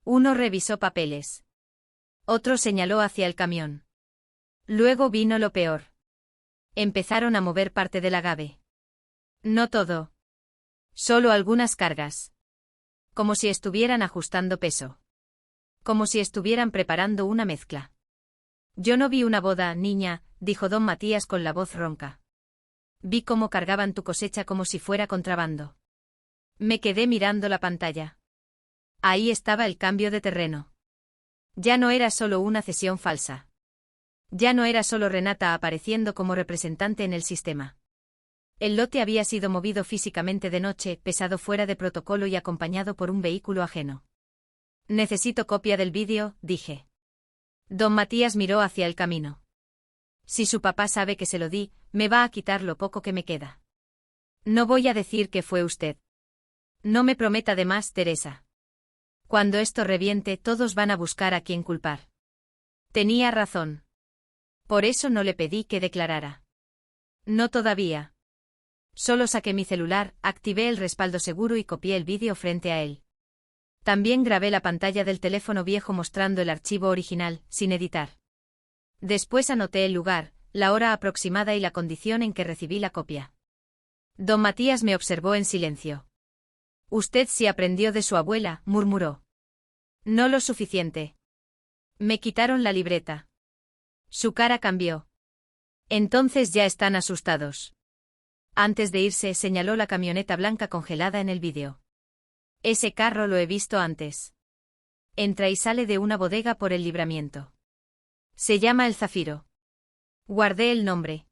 Uno revisó papeles. Otro señaló hacia el camión. Luego vino lo peor. Empezaron a mover parte del agave. No todo. Solo algunas cargas. Como si estuvieran ajustando peso. Como si estuvieran preparando una mezcla. Yo no vi una boda, niña, dijo don Matías con la voz ronca. Vi cómo cargaban tu cosecha como si fuera contrabando. Me quedé mirando la pantalla. Ahí estaba el cambio de terreno. Ya no era solo una cesión falsa. Ya no era solo Renata apareciendo como representante en el sistema. El lote había sido movido físicamente de noche, pesado fuera de protocolo y acompañado por un vehículo ajeno. Necesito copia del vídeo, dije. Don Matías miró hacia el camino. Si su papá sabe que se lo di, me va a quitar lo poco que me queda. No voy a decir que fue usted. No me prometa de más, Teresa. Cuando esto reviente, todos van a buscar a quién culpar. Tenía razón. Por eso no le pedí que declarara. No todavía. Solo saqué mi celular, activé el respaldo seguro y copié el vídeo frente a él. También grabé la pantalla del teléfono viejo mostrando el archivo original, sin editar. Después anoté el lugar, la hora aproximada y la condición en que recibí la copia. Don Matías me observó en silencio. Usted sí aprendió de su abuela, murmuró. No lo suficiente. Me quitaron la libreta. Su cara cambió. Entonces ya están asustados. Antes de irse, señaló la camioneta blanca congelada en el vídeo. Ese carro lo he visto antes. Entra y sale de una bodega por el Libramiento. Se llama El Zafiro. Guardé el nombre.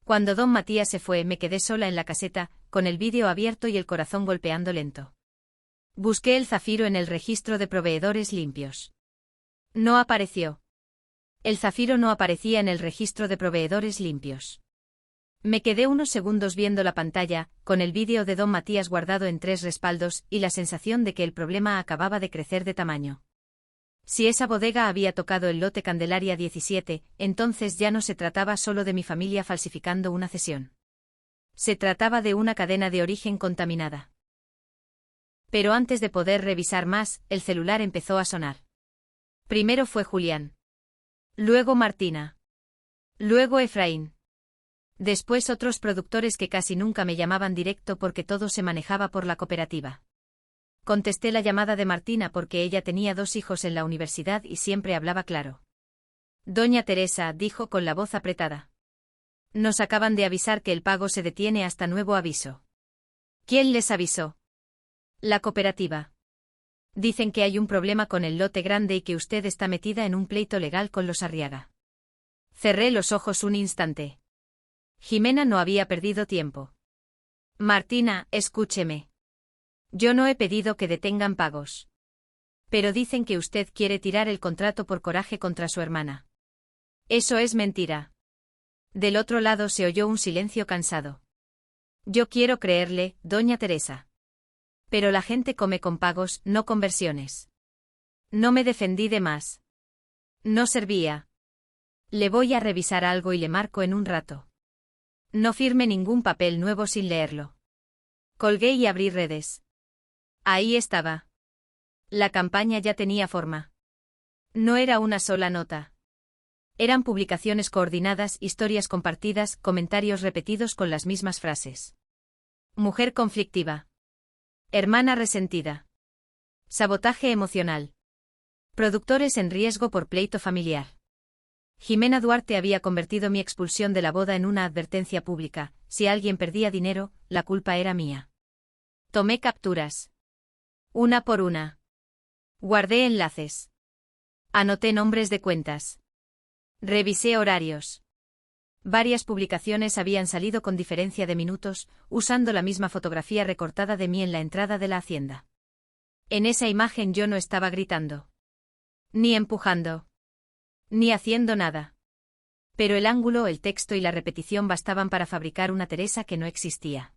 Cuando don Matías se fue, me quedé sola en la caseta, con el vídeo abierto y el corazón golpeando lento. Busqué El Zafiro en el registro de proveedores limpios. No apareció. El Zafiro no aparecía en el registro de proveedores limpios. Me quedé unos segundos viendo la pantalla, con el vídeo de don Matías guardado en 3 respaldos, y la sensación de que el problema acababa de crecer de tamaño. Si esa bodega había tocado el lote Candelaria 17, entonces ya no se trataba solo de mi familia falsificando una cesión. Se trataba de una cadena de origen contaminada. Pero antes de poder revisar más, el celular empezó a sonar. Primero fue Julián. Luego Martina. Luego Efraín. Después otros productores que casi nunca me llamaban directo porque todo se manejaba por la cooperativa. Contesté la llamada de Martina porque ella tenía 2 hijos en la universidad y siempre hablaba claro. Doña Teresa, dijo con la voz apretada. Nos acaban de avisar que el pago se detiene hasta nuevo aviso. ¿Quién les avisó? La cooperativa. Dicen que hay un problema con el lote grande y que usted está metida en un pleito legal con los Arriaga. Cerré los ojos un instante. Jimena no había perdido tiempo. Martina, escúcheme. Yo no he pedido que detengan pagos. Pero dicen que usted quiere tirar el contrato por coraje contra su hermana. Eso es mentira. Del otro lado se oyó un silencio cansado. Yo quiero creerle, doña Teresa. Pero la gente come con pagos, no con versiones. No me defendí de más. No servía. Le voy a revisar algo y le marco en un rato. No firme ningún papel nuevo sin leerlo. Colgué y abrí redes. Ahí estaba. La campaña ya tenía forma. No era una sola nota. Eran publicaciones coordinadas, historias compartidas, comentarios repetidos con las mismas frases. Mujer conflictiva. Hermana resentida. Sabotaje emocional. Productores en riesgo por pleito familiar. Jimena Duarte había convertido mi expulsión de la boda en una advertencia pública: si alguien perdía dinero, la culpa era mía. Tomé capturas. Una por una. Guardé enlaces. Anoté nombres de cuentas. Revisé horarios. Varias publicaciones habían salido con diferencia de minutos, usando la misma fotografía recortada de mí en la entrada de la hacienda. En esa imagen yo no estaba gritando. Ni empujando. Ni haciendo nada. Pero el ángulo, el texto y la repetición bastaban para fabricar una Teresa que no existía.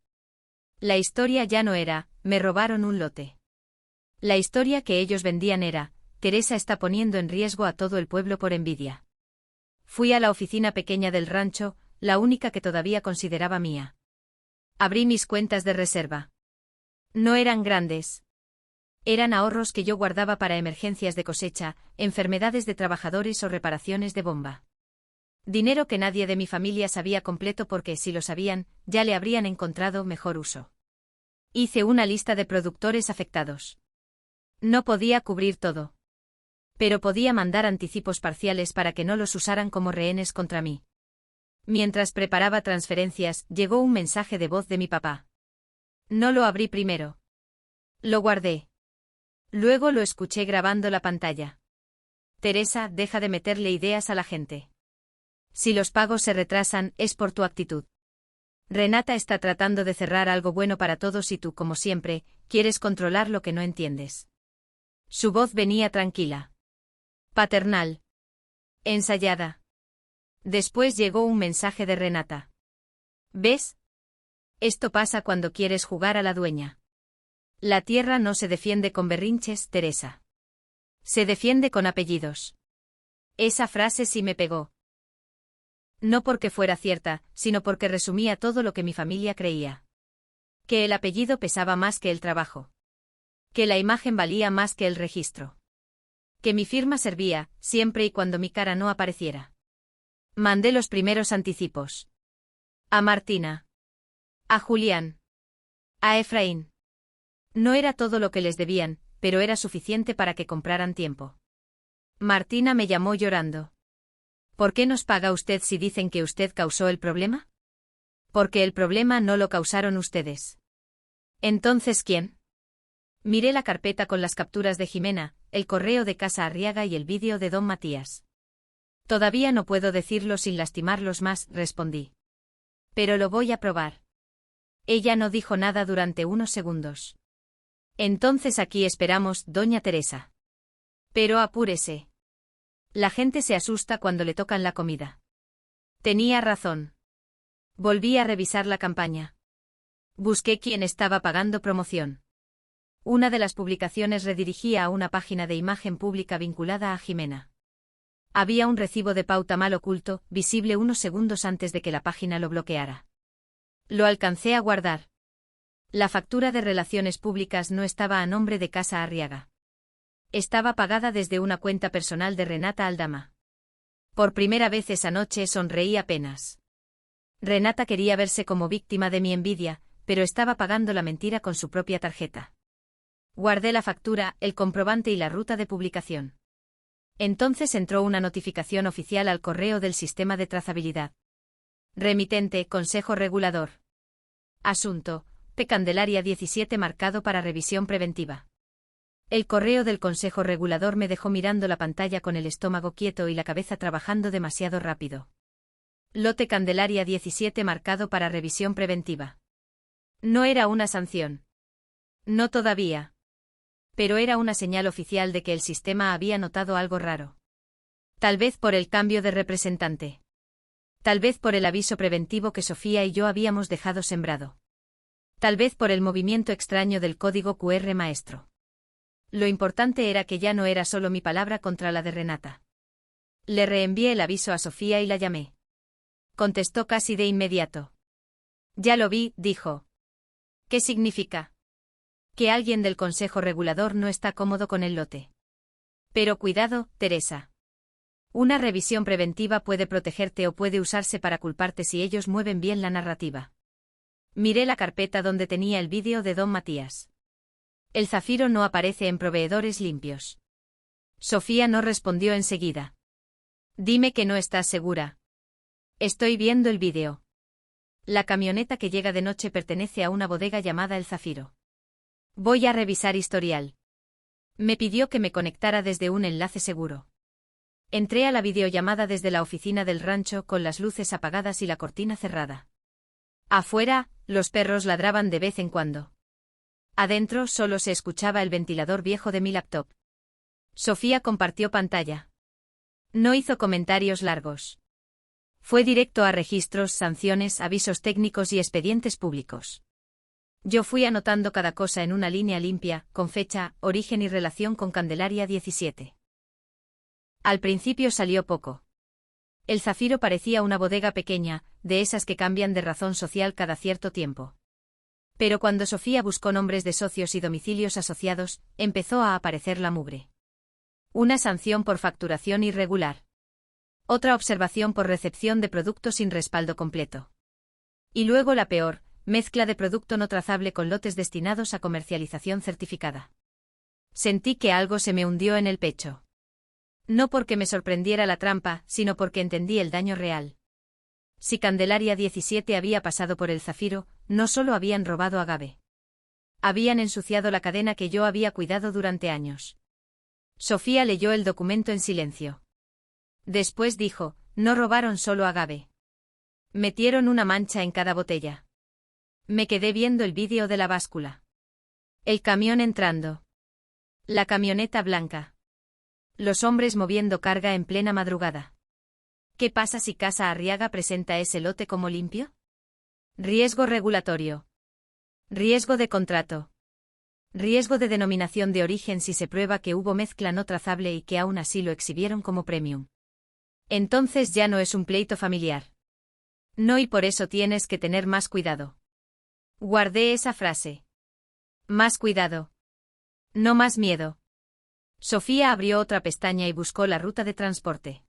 La historia ya no era: me robaron un lote. La historia que ellos vendían era: Teresa está poniendo en riesgo a todo el pueblo por envidia. Fui a la oficina pequeña del rancho, la única que todavía consideraba mía. Abrí mis cuentas de reserva. No eran grandes. Eran ahorros que yo guardaba para emergencias de cosecha, enfermedades de trabajadores o reparaciones de bomba. Dinero que nadie de mi familia sabía completo porque, si lo sabían, ya le habrían encontrado mejor uso. Hice una lista de productores afectados. No podía cubrir todo. Pero podía mandar anticipos parciales para que no los usaran como rehenes contra mí. Mientras preparaba transferencias, llegó un mensaje de voz de mi papá. No lo abrí primero. Lo guardé. Luego lo escuché grabando la pantalla. Teresa, deja de meterle ideas a la gente. Si los pagos se retrasan, es por tu actitud. Renata está tratando de cerrar algo bueno para todos y tú, como siempre, quieres controlar lo que no entiendes. Su voz venía tranquila. Paternal. Ensayada. Después llegó un mensaje de Renata. ¿Ves? Esto pasa cuando quieres jugar a la dueña. La tierra no se defiende con berrinches, Teresa. Se defiende con apellidos. Esa frase sí me pegó. No porque fuera cierta, sino porque resumía todo lo que mi familia creía. Que el apellido pesaba más que el trabajo. Que la imagen valía más que el registro. Que mi firma servía, siempre y cuando mi cara no apareciera. Mandé los primeros anticipos. A Martina. A Julián. A Efraín. No era todo lo que les debían, pero era suficiente para que compraran tiempo. Martina me llamó llorando. ¿Por qué nos paga usted si dicen que usted causó el problema? Porque el problema no lo causaron ustedes. ¿Entonces quién? Miré la carpeta con las capturas de Jimena, el correo de Casa Arriaga y el vídeo de don Matías. Todavía no puedo decirlo sin lastimarlos más, respondí. Pero lo voy a probar. Ella no dijo nada durante unos segundos. Entonces aquí esperamos, doña Teresa. Pero apúrese. La gente se asusta cuando le tocan la comida. Tenía razón. Volví a revisar la campaña. Busqué quién estaba pagando promoción. Una de las publicaciones redirigía a una página de imagen pública vinculada a Jimena. Había un recibo de pauta mal oculto, visible unos segundos antes de que la página lo bloqueara. Lo alcancé a guardar. La factura de relaciones públicas no estaba a nombre de Casa Arriaga. Estaba pagada desde una cuenta personal de Renata Aldama. Por primera vez esa noche sonreí apenas. Renata quería verse como víctima de mi envidia, pero estaba pagando la mentira con su propia tarjeta. Guardé la factura, el comprobante y la ruta de publicación. Entonces entró una notificación oficial al correo del sistema de trazabilidad. Remitente, Consejo Regulador. Asunto: P. Candelaria 17 marcado para revisión preventiva. El correo del Consejo Regulador me dejó mirando la pantalla con el estómago quieto y la cabeza trabajando demasiado rápido. Lote Candelaria 17 marcado para revisión preventiva. No era una sanción. No todavía. Pero era una señal oficial de que el sistema había notado algo raro. Tal vez por el cambio de representante. Tal vez por el aviso preventivo que Sofía y yo habíamos dejado sembrado. Tal vez por el movimiento extraño del código QR maestro. Lo importante era que ya no era solo mi palabra contra la de Renata. Le reenvié el aviso a Sofía y la llamé. Contestó casi de inmediato. Ya lo vi, dijo. ¿Qué significa? Que alguien del Consejo Regulador no está cómodo con el lote. Pero cuidado, Teresa. Una revisión preventiva puede protegerte o puede usarse para culparte si ellos mueven bien la narrativa. Miré la carpeta donde tenía el vídeo de don Matías. El zafiro no aparece en proveedores limpios. Sofía no respondió enseguida. Dime que no estás segura. Estoy viendo el vídeo. La camioneta que llega de noche pertenece a una bodega llamada El Zafiro. Voy a revisar historial. Me pidió que me conectara desde un enlace seguro. Entré a la videollamada desde la oficina del rancho con las luces apagadas y la cortina cerrada. Afuera, los perros ladraban de vez en cuando. Adentro solo se escuchaba el ventilador viejo de mi laptop. Sofía compartió pantalla. No hizo comentarios largos. Fue directo a registros, sanciones, avisos técnicos y expedientes públicos. Yo fui anotando cada cosa en una línea limpia, con fecha, origen y relación con Candelaria 17. Al principio salió poco. El Zafiro parecía una bodega pequeña, de esas que cambian de razón social cada cierto tiempo. Pero cuando Sofía buscó nombres de socios y domicilios asociados, empezó a aparecer la mugre. Una sanción por facturación irregular. Otra observación por recepción de productos sin respaldo completo. Y luego la peor, mezcla de producto no trazable con lotes destinados a comercialización certificada. Sentí que algo se me hundió en el pecho. No porque me sorprendiera la trampa, sino porque entendí el daño real. Si Candelaria 17 había pasado por el Zafiro, no solo habían robado agave. Habían ensuciado la cadena que yo había cuidado durante años. Sofía leyó el documento en silencio. Después dijo, no robaron solo agave. Metieron una mancha en cada botella. Me quedé viendo el vídeo de la báscula. El camión entrando. La camioneta blanca. Los hombres moviendo carga en plena madrugada. ¿Qué pasa si Casa Arriaga presenta ese lote como limpio? Riesgo regulatorio. Riesgo de contrato. Riesgo de denominación de origen si se prueba que hubo mezcla no trazable y que aún así lo exhibieron como premium. Entonces ya no es un pleito familiar. No, y por eso tienes que tener más cuidado. Guardé esa frase. Más cuidado. No más miedo. Sofía abrió otra pestaña y buscó la ruta de transporte.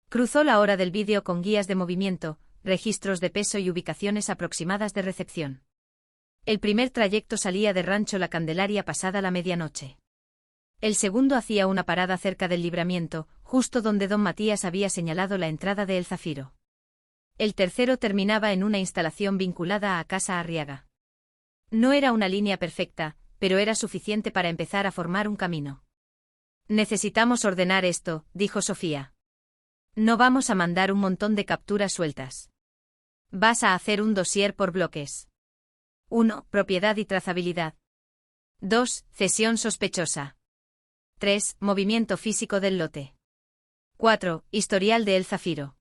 Cruzó la hora del vídeo con guías de movimiento, registros de peso y ubicaciones aproximadas de recepción. El primer trayecto salía de Rancho La Candelaria pasada la medianoche. El segundo hacía una parada cerca del libramiento, justo donde don Matías había señalado la entrada de El Zafiro. El tercero terminaba en una instalación vinculada a Casa Arriaga. No era una línea perfecta, pero era suficiente para empezar a formar un camino. Necesitamos ordenar esto, dijo Sofía. No vamos a mandar un montón de capturas sueltas. Vas a hacer un dossier por bloques. 1. Propiedad y trazabilidad. 2. Cesión sospechosa. 3. Movimiento físico del lote. 4. Historial de El Zafiro.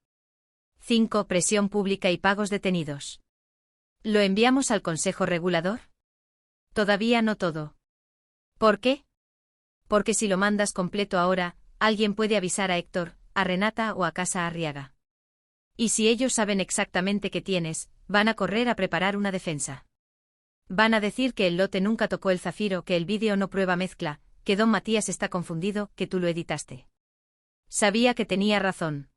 5. Presión pública y pagos detenidos. ¿Lo enviamos al Consejo Regulador? Todavía no todo. ¿Por qué? Porque si lo mandas completo ahora, alguien puede avisar a Héctor, a Renata o a Casa Arriaga. Y si ellos saben exactamente qué tienes, van a correr a preparar una defensa. Van a decir que el lote nunca tocó el Zafiro, que el vídeo no prueba mezcla, que don Matías está confundido, que tú lo editaste. Sabía que tenía razón.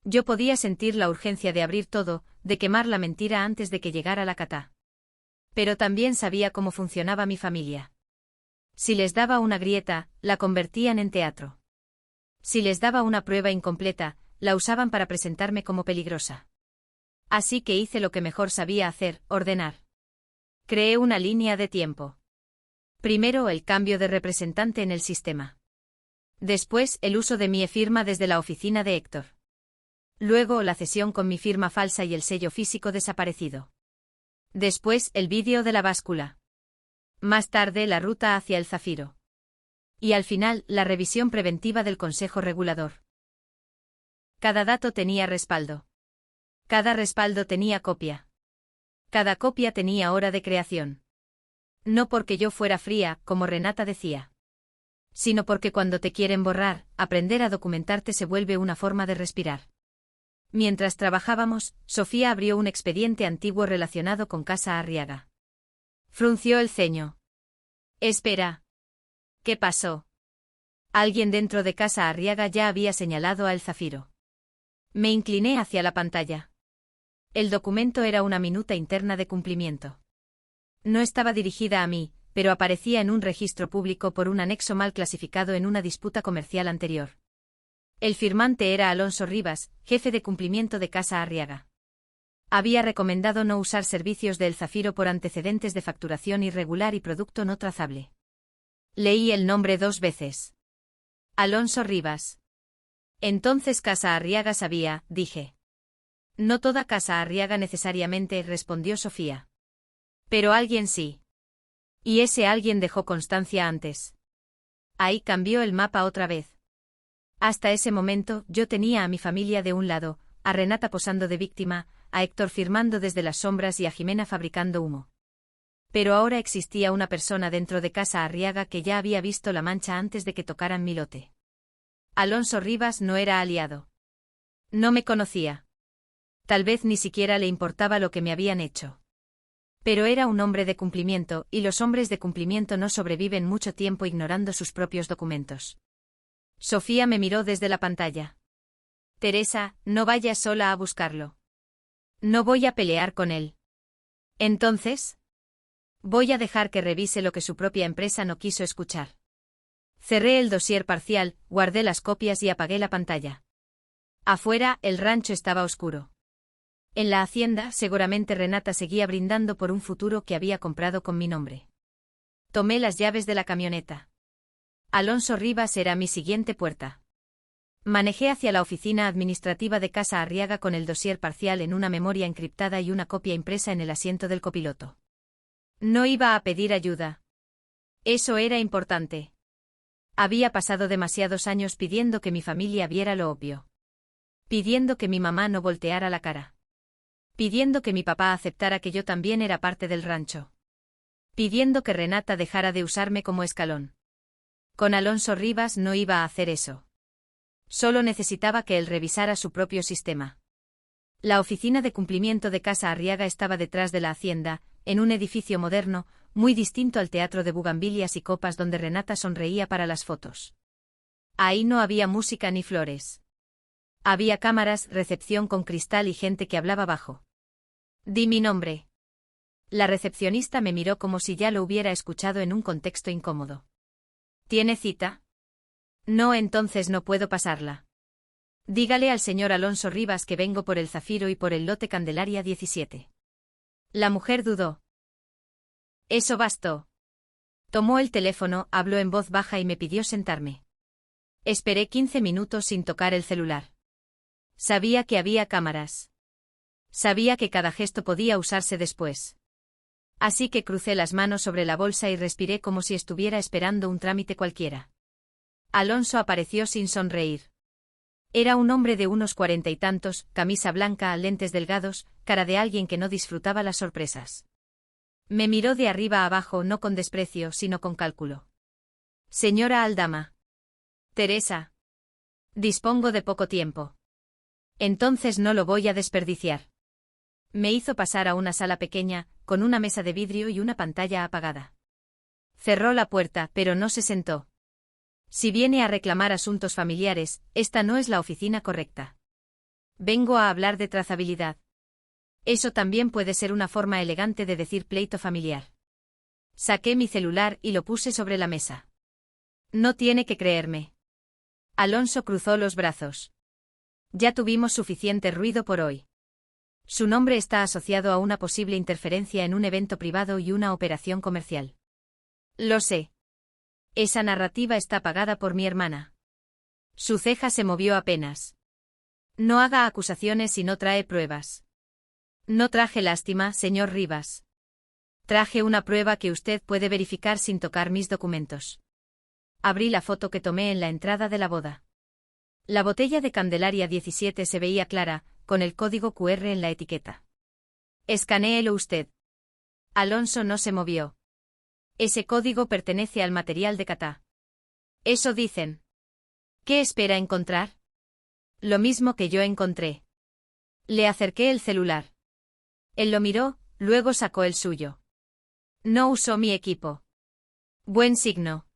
Yo podía sentir la urgencia de abrir todo, de quemar la mentira antes de que llegara la catá. Pero también sabía cómo funcionaba mi familia. Si les daba una grieta, la convertían en teatro. Si les daba una prueba incompleta, la usaban para presentarme como peligrosa. Así que hice lo que mejor sabía hacer, ordenar. Creé una línea de tiempo. Primero el cambio de representante en el sistema. Después el uso de mi e-firma desde la oficina de Héctor. Luego la cesión con mi firma falsa y el sello físico desaparecido. Después el vídeo de la báscula. Más tarde la ruta hacia el Zafiro. Y al final la revisión preventiva del Consejo Regulador. Cada dato tenía respaldo. Cada respaldo tenía copia. Cada copia tenía hora de creación. No porque yo fuera fría, como Renata decía. Sino porque cuando te quieren borrar, aprender a documentarte se vuelve una forma de respirar. Mientras trabajábamos, Sofía abrió un expediente antiguo relacionado con Casa Arriaga. Frunció el ceño. Espera. ¿Qué pasó? Alguien dentro de Casa Arriaga ya había señalado a El Zafiro. Me incliné hacia la pantalla. El documento era una minuta interna de cumplimiento. No estaba dirigida a mí, pero aparecía en un registro público por un anexo mal clasificado en una disputa comercial anterior. El firmante era Alonso Rivas, jefe de cumplimiento de Casa Arriaga. Había recomendado no usar servicios de El Zafiro por antecedentes de facturación irregular y producto no trazable. Leí el nombre 2 veces. Alonso Rivas. Entonces Casa Arriaga sabía, dije. No toda Casa Arriaga necesariamente, respondió Sofía. Pero alguien sí. Y ese alguien dejó constancia antes. Ahí cambió el mapa otra vez. Hasta ese momento yo tenía a mi familia de un lado, a Renata posando de víctima, a Héctor firmando desde las sombras y a Jimena fabricando humo. Pero ahora existía una persona dentro de Casa Arriaga que ya había visto la mancha antes de que tocaran mi lote. Alonso Rivas no era aliado. No me conocía. Tal vez ni siquiera le importaba lo que me habían hecho. Pero era un hombre de cumplimiento, y los hombres de cumplimiento no sobreviven mucho tiempo ignorando sus propios documentos. Sofía me miró desde la pantalla. Teresa, no vayas sola a buscarlo. No voy a pelear con él. Entonces, voy a dejar que revise lo que su propia empresa no quiso escuchar. Cerré el dossier parcial, guardé las copias y apagué la pantalla. Afuera, el rancho estaba oscuro. En la hacienda, seguramente Renata seguía brindando por un futuro que había comprado con mi nombre. Tomé las llaves de la camioneta. Alonso Rivas era mi siguiente puerta. Manejé hacia la oficina administrativa de Casa Arriaga con el dossier parcial en una memoria encriptada y una copia impresa en el asiento del copiloto. No iba a pedir ayuda. Eso era importante. Había pasado demasiados años pidiendo que mi familia viera lo obvio. Pidiendo que mi mamá no volteara la cara. Pidiendo que mi papá aceptara que yo también era parte del rancho. Pidiendo que Renata dejara de usarme como escalón. Con Alonso Rivas no iba a hacer eso. Solo necesitaba que él revisara su propio sistema. La oficina de cumplimiento de Casa Arriaga estaba detrás de la hacienda, en un edificio moderno, muy distinto al teatro de bugambilias y copas donde Renata sonreía para las fotos. Ahí no había música ni flores. Había cámaras, recepción con cristal y gente que hablaba bajo. Di mi nombre. La recepcionista me miró como si ya lo hubiera escuchado en un contexto incómodo. ¿Tiene cita? No, entonces no puedo pasarla. Dígale al señor Alonso Rivas que vengo por el Zafiro y por el lote Candelaria 17. La mujer dudó. Eso bastó. Tomó el teléfono, habló en voz baja y me pidió sentarme. Esperé 15 minutos sin tocar el celular. Sabía que había cámaras. Sabía que cada gesto podía usarse después. Así que crucé las manos sobre la bolsa y respiré como si estuviera esperando un trámite cualquiera. Alonso apareció sin sonreír. Era un hombre de unos 40 y tantos, camisa blanca, lentes delgados, cara de alguien que no disfrutaba las sorpresas. Me miró de arriba a abajo no con desprecio, sino con cálculo. Señora Aldama. Teresa. Dispongo de poco tiempo. Entonces no lo voy a desperdiciar. Me hizo pasar a una sala pequeña, con una mesa de vidrio y una pantalla apagada. Cerró la puerta, pero no se sentó. Si viene a reclamar asuntos familiares, esta no es la oficina correcta. Vengo a hablar de trazabilidad. Eso también puede ser una forma elegante de decir pleito familiar. Saqué mi celular y lo puse sobre la mesa. No tiene que creerme. Alonso cruzó los brazos. Ya tuvimos suficiente ruido por hoy. Su nombre está asociado a una posible interferencia en un evento privado y una operación comercial. Lo sé. Esa narrativa está pagada por mi hermana. Su ceja se movió apenas. No haga acusaciones si no trae pruebas. No traje lástima, señor Rivas. Traje una prueba que usted puede verificar sin tocar mis documentos. Abrí la foto que tomé en la entrada de la boda. La botella de Candelaria 17 se veía clara, con el código QR en la etiqueta. Escanéelo usted. Alonso no se movió. Ese código pertenece al material de Catá. Eso dicen. ¿Qué espera encontrar? Lo mismo que yo encontré. Le acerqué el celular. Él lo miró, luego sacó el suyo. No usó mi equipo. Buen signo.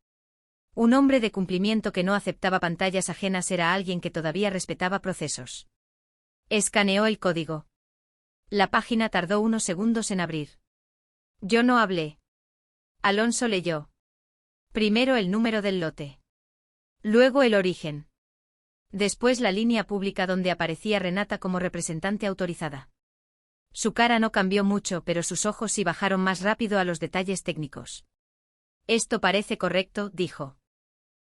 Un hombre de cumplimiento que no aceptaba pantallas ajenas era alguien que todavía respetaba procesos. Escaneó el código. La página tardó unos segundos en abrir. Yo no hablé. Alonso leyó. Primero el número del lote. Luego el origen. Después la línea pública donde aparecía Renata como representante autorizada. Su cara no cambió mucho, pero sus ojos sí bajaron más rápido a los detalles técnicos. Esto parece correcto, dijo.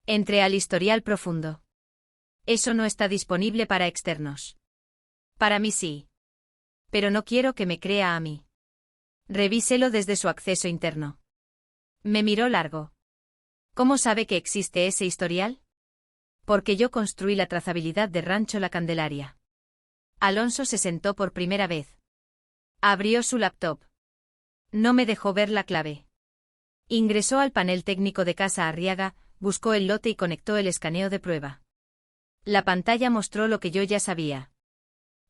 Entré al historial profundo. Eso no está disponible para externos. Para mí sí. Pero no quiero que me crea a mí. Revíselo desde su acceso interno. Me miró largo. ¿Cómo sabe que existe ese historial? Porque yo construí la trazabilidad de Rancho La Candelaria. Alonso se sentó por primera vez. Abrió su laptop. No me dejó ver la clave. Ingresó al panel técnico de Casa Arriaga, buscó el lote y conectó el escaneo de prueba. La pantalla mostró lo que yo ya sabía.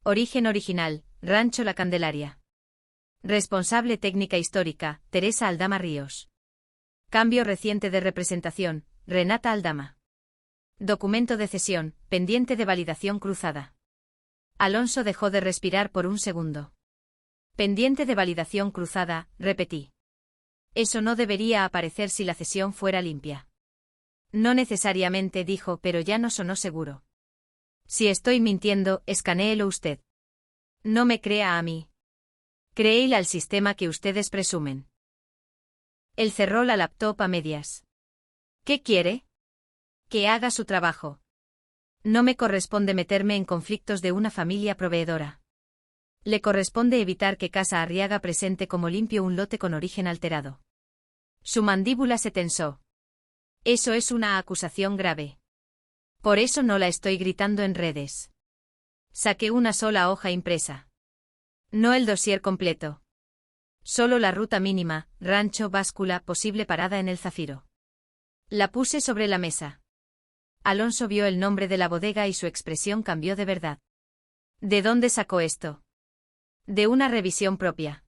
Origen original, Rancho La Candelaria. Responsable técnica histórica, Teresa Aldama Ríos. Cambio reciente de representación, Renata Aldama. Documento de cesión, pendiente de validación cruzada. Alonso dejó de respirar por un segundo. Pendiente de validación cruzada, repetí. Eso no debería aparecer si la cesión fuera limpia. No necesariamente, dijo, pero ya no sonó seguro. Si estoy mintiendo, escanéelo usted. No me crea a mí. Créele al sistema que ustedes presumen. Él cerró la laptop a medias. ¿Qué quiere? Que haga su trabajo. No me corresponde meterme en conflictos de una familia proveedora. Le corresponde evitar que Casa Arriaga presente como limpio un lote con origen alterado. Su mandíbula se tensó. Eso es una acusación grave. Por eso no la estoy gritando en redes. Saqué una sola hoja impresa. No el dossier completo. Solo la ruta mínima, rancho, báscula, posible parada en el Zafiro. La puse sobre la mesa. Alonso vio el nombre de la bodega y su expresión cambió de verdad. ¿De dónde sacó esto? De una revisión propia.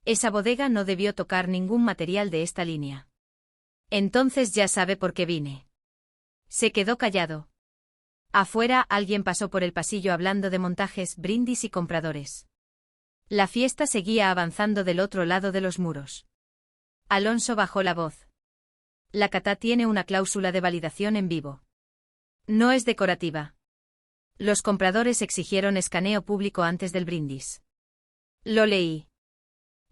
Esa bodega no debió tocar ningún material de esta línea. Entonces ya sabe por qué vine. Se quedó callado. Afuera alguien pasó por el pasillo hablando de montajes, brindis y compradores. La fiesta seguía avanzando del otro lado de los muros. Alonso bajó la voz. La CATA tiene una cláusula de validación en vivo. No es decorativa. Los compradores exigieron escaneo público antes del brindis. Lo leí.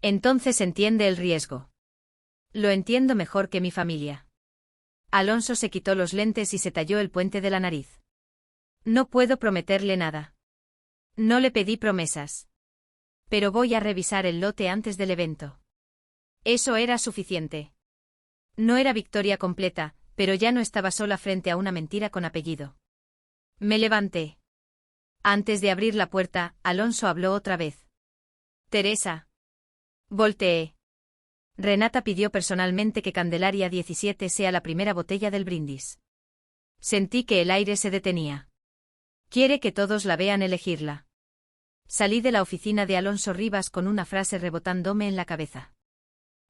Entonces entiende el riesgo. Lo entiendo mejor que mi familia. Alonso se quitó los lentes y se talló el puente de la nariz. No puedo prometerle nada. No le pedí promesas. Pero voy a revisar el lote antes del evento. Eso era suficiente. No era victoria completa, pero ya no estaba sola frente a una mentira con apellido. Me levanté. Antes de abrir la puerta, Alonso habló otra vez. Teresa. Volteé. Renata pidió personalmente que Candelaria 17 sea la primera botella del brindis. Sentí que el aire se detenía. Quiere que todos la vean elegirla. Salí de la oficina de Alonso Rivas con una frase rebotándome en la cabeza.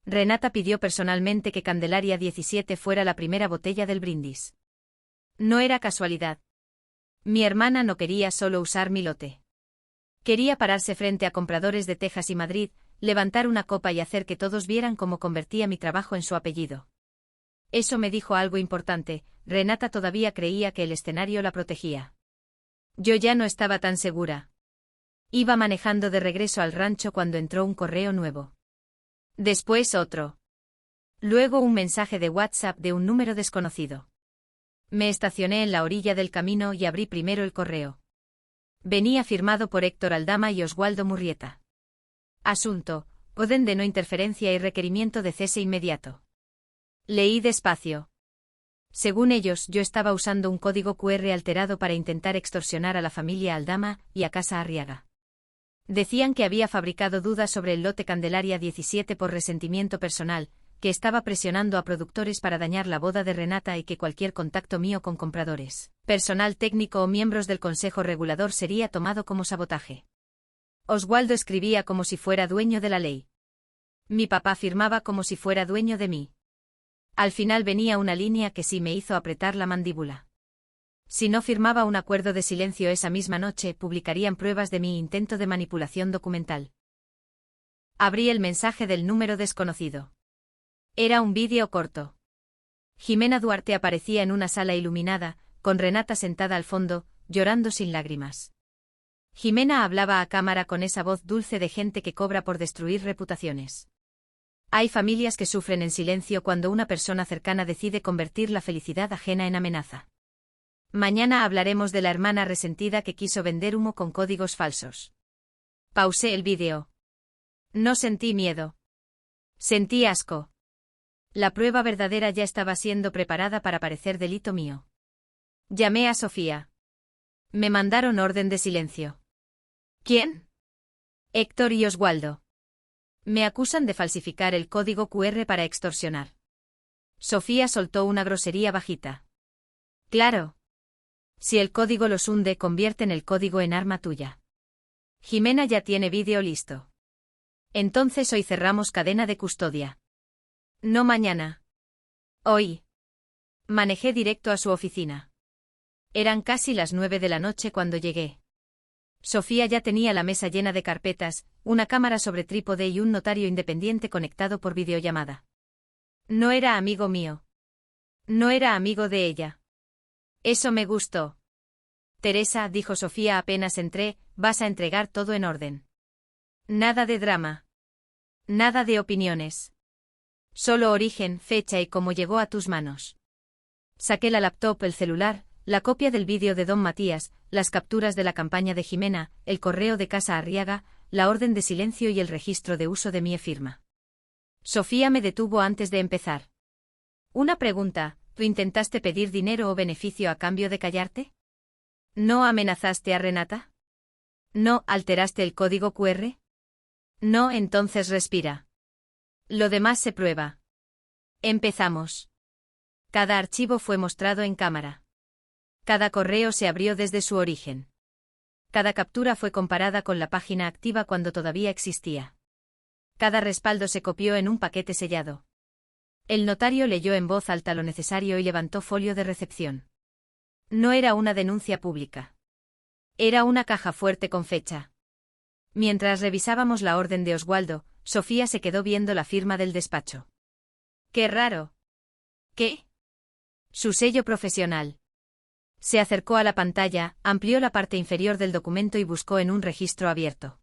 Renata pidió personalmente que Candelaria 17 fuera la primera botella del brindis. No era casualidad. Mi hermana no quería solo usar mi lote. Quería pararse frente a compradores de Texas y Madrid, levantar una copa y hacer que todos vieran cómo convertía mi trabajo en su apellido. Eso me dijo algo importante. Renata todavía creía que el escenario la protegía. Yo ya no estaba tan segura. Iba manejando de regreso al rancho cuando entró un correo nuevo. Después otro. Luego un mensaje de WhatsApp de un número desconocido. Me estacioné en la orilla del camino y abrí primero el correo. Venía firmado por Héctor Aldama y Oswaldo Murrieta. Asunto: orden de no interferencia y requerimiento de cese inmediato. Leí despacio. Según ellos, yo estaba usando un código QR alterado para intentar extorsionar a la familia Aldama y a Casa Arriaga. Decían que había fabricado dudas sobre el lote Candelaria 17 por resentimiento personal, que estaba presionando a productores para dañar la boda de Renata y que cualquier contacto mío con compradores, personal técnico o miembros del Consejo Regulador sería tomado como sabotaje. Oswaldo escribía como si fuera dueño de la ley. Mi papá firmaba como si fuera dueño de mí. Al final venía una línea que sí me hizo apretar la mandíbula. Si no firmaba un acuerdo de silencio esa misma noche, publicarían pruebas de mi intento de manipulación documental. Abrí el mensaje del número desconocido. Era un vídeo corto. Jimena Duarte aparecía en una sala iluminada, con Renata sentada al fondo, llorando sin lágrimas. Jimena hablaba a cámara con esa voz dulce de gente que cobra por destruir reputaciones. Hay familias que sufren en silencio cuando una persona cercana decide convertir la felicidad ajena en amenaza. Mañana hablaremos de la hermana resentida que quiso vender humo con códigos falsos. Pausé el vídeo. No sentí miedo. Sentí asco. La prueba verdadera ya estaba siendo preparada para parecer delito mío. Llamé a Sofía. Me mandaron orden de silencio. ¿Quién? Héctor y Oswaldo. Me acusan de falsificar el código QR para extorsionar. Sofía soltó una grosería bajita. Claro. Si el código los hunde, convierten el código en arma tuya. Jimena ya tiene vídeo listo. Entonces hoy cerramos cadena de custodia. No mañana. Hoy. Manejé directo a su oficina. Eran casi las 9 de la noche cuando llegué. Sofía ya tenía la mesa llena de carpetas, una cámara sobre trípode y un notario independiente conectado por videollamada. No era amigo mío. No era amigo de ella. Eso me gustó. Teresa, dijo Sofía apenas entré, vas a entregar todo en orden. Nada de drama. Nada de opiniones. Solo origen, fecha y cómo llegó a tus manos. Saqué la laptop, el celular, la copia del vídeo de don Matías, las capturas de la campaña de Jimena, el correo de Casa Arriaga, la orden de silencio y el registro de uso de mi firma. Sofía me detuvo antes de empezar. Una pregunta, ¿tú intentaste pedir dinero o beneficio a cambio de callarte? ¿No amenazaste a Renata? ¿No alteraste el código QR? No, entonces respira. Lo demás se prueba. Empezamos. Cada archivo fue mostrado en cámara. Cada correo se abrió desde su origen. Cada captura fue comparada con la página activa cuando todavía existía. Cada respaldo se copió en un paquete sellado. El notario leyó en voz alta lo necesario y levantó folio de recepción. No era una denuncia pública. Era una caja fuerte con fecha. Mientras revisábamos la orden de Oswaldo, Sofía se quedó viendo la firma del despacho. ¡Qué raro! ¿Qué? Su sello profesional. Se acercó a la pantalla, amplió la parte inferior del documento y buscó en un registro abierto.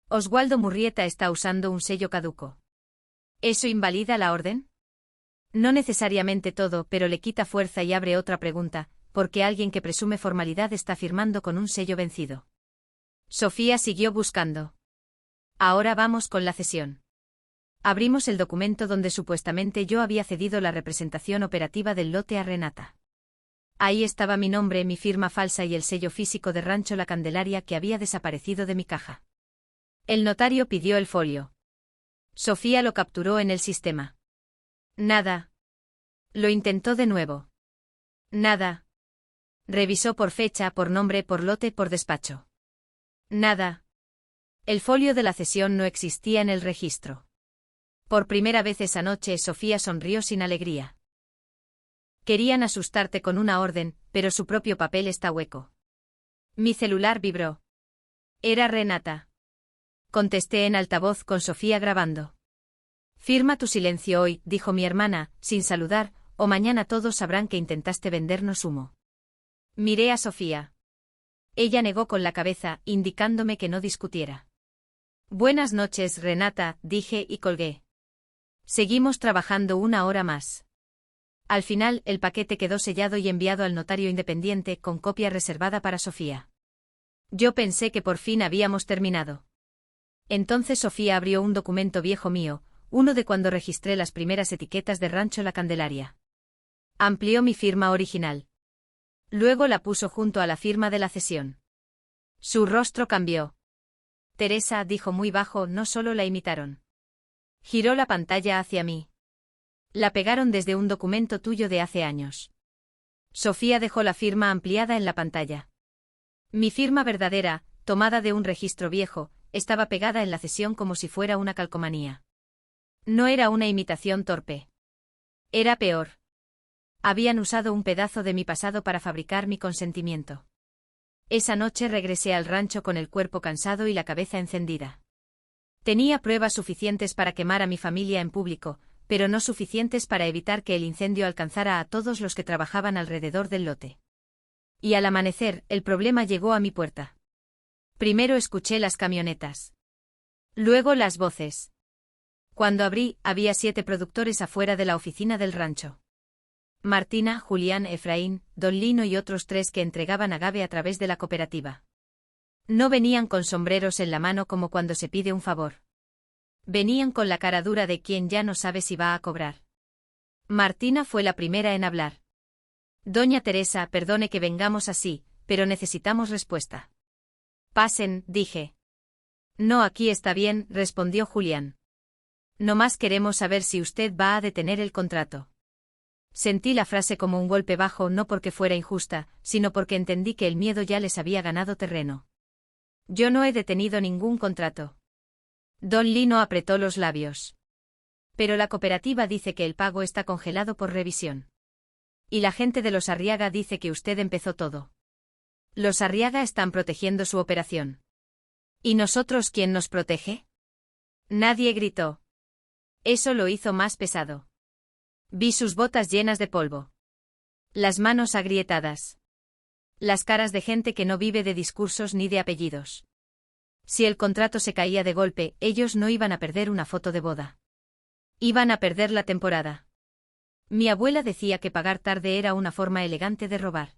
Oswaldo Murrieta está usando un sello caduco. ¿Eso invalida la orden? No necesariamente todo, pero le quita fuerza y abre otra pregunta, ¿por qué alguien que presume formalidad está firmando con un sello vencido? Sofía siguió buscando. Ahora vamos con la cesión. Abrimos el documento donde supuestamente yo había cedido la representación operativa del lote a Renata. Ahí estaba mi nombre, mi firma falsa y el sello físico de Rancho La Candelaria que había desaparecido de mi caja. El notario pidió el folio. Sofía lo capturó en el sistema. Nada. Lo intentó de nuevo. Nada. Revisó por fecha, por nombre, por lote, por despacho. Nada. El folio de la cesión no existía en el registro. Por primera vez esa noche Sofía sonrió sin alegría. Querían asustarte con una orden, pero su propio papel está hueco. Mi celular vibró. Era Renata. Contesté en altavoz con Sofía grabando. Firma tu silencio hoy, dijo mi hermana, sin saludar, o mañana todos sabrán que intentaste vendernos humo. Miré a Sofía. Ella negó con la cabeza, indicándome que no discutiera. Buenas noches, Renata, dije y colgué. Seguimos trabajando una hora más. Al final, el paquete quedó sellado y enviado al notario independiente con copia reservada para Sofía. Yo pensé que por fin habíamos terminado. Entonces Sofía abrió un documento viejo mío, uno de cuando registré las primeras etiquetas de Rancho La Candelaria. Amplió mi firma original. Luego la puso junto a la firma de la cesión. Su rostro cambió. Teresa, dijo muy bajo, no solo la imitaron. Giró la pantalla hacia mí. La pegaron desde un documento tuyo de hace años. Sofía dejó la firma ampliada en la pantalla. Mi firma verdadera, tomada de un registro viejo, estaba pegada en la cesión como si fuera una calcomanía. No era una imitación torpe. Era peor. Habían usado un pedazo de mi pasado para fabricar mi consentimiento. Esa noche regresé al rancho con el cuerpo cansado y la cabeza encendida. Tenía pruebas suficientes para quemar a mi familia en público, pero no suficientes para evitar que el incendio alcanzara a todos los que trabajaban alrededor del lote. Y al amanecer, el problema llegó a mi puerta. Primero escuché las camionetas. Luego las voces. Cuando abrí, había 7 productores afuera de la oficina del rancho. Martina, Julián, Efraín, Don Lino y otros 3 que entregaban agave a través de la cooperativa. No venían con sombreros en la mano como cuando se pide un favor. Venían con la cara dura de quien ya no sabe si va a cobrar. Martina fue la primera en hablar. Doña Teresa, perdone que vengamos así, pero necesitamos respuesta. Pasen, dije. No, aquí está bien, respondió Julián. Nomás queremos saber si usted va a detener el contrato. Sentí la frase como un golpe bajo no porque fuera injusta, sino porque entendí que el miedo ya les había ganado terreno. Yo no he detenido ningún contrato. Don Lino apretó los labios. Pero la cooperativa dice que el pago está congelado por revisión. Y la gente de los Arriaga dice que usted empezó todo. Los Arriaga están protegiendo su operación. ¿Y nosotros quién nos protege? Nadie gritó. Eso lo hizo más pesado. Vi sus botas llenas de polvo. Las manos agrietadas. Las caras de gente que no vive de discursos ni de apellidos. Si el contrato se caía de golpe, ellos no iban a perder una foto de boda. Iban a perder la temporada. Mi abuela decía que pagar tarde era una forma elegante de robar.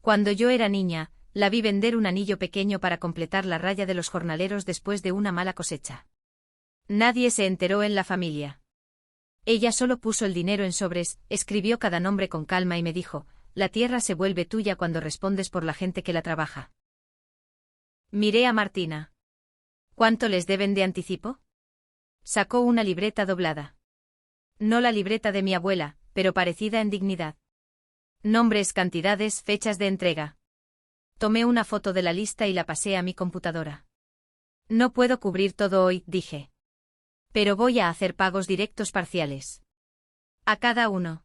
Cuando yo era niña, la vi vender un anillo pequeño para completar la raya de los jornaleros después de una mala cosecha. Nadie se enteró en la familia. Ella solo puso el dinero en sobres, escribió cada nombre con calma y me dijo, la tierra se vuelve tuya cuando respondes por la gente que la trabaja. Miré a Martina. ¿Cuánto les deben de anticipo? Sacó una libreta doblada. No la libreta de mi abuela, pero parecida en dignidad. Nombres, cantidades, fechas de entrega. Tomé una foto de la lista y la pasé a mi computadora. No puedo cubrir todo hoy, dije. Pero voy a hacer pagos directos parciales. A cada uno.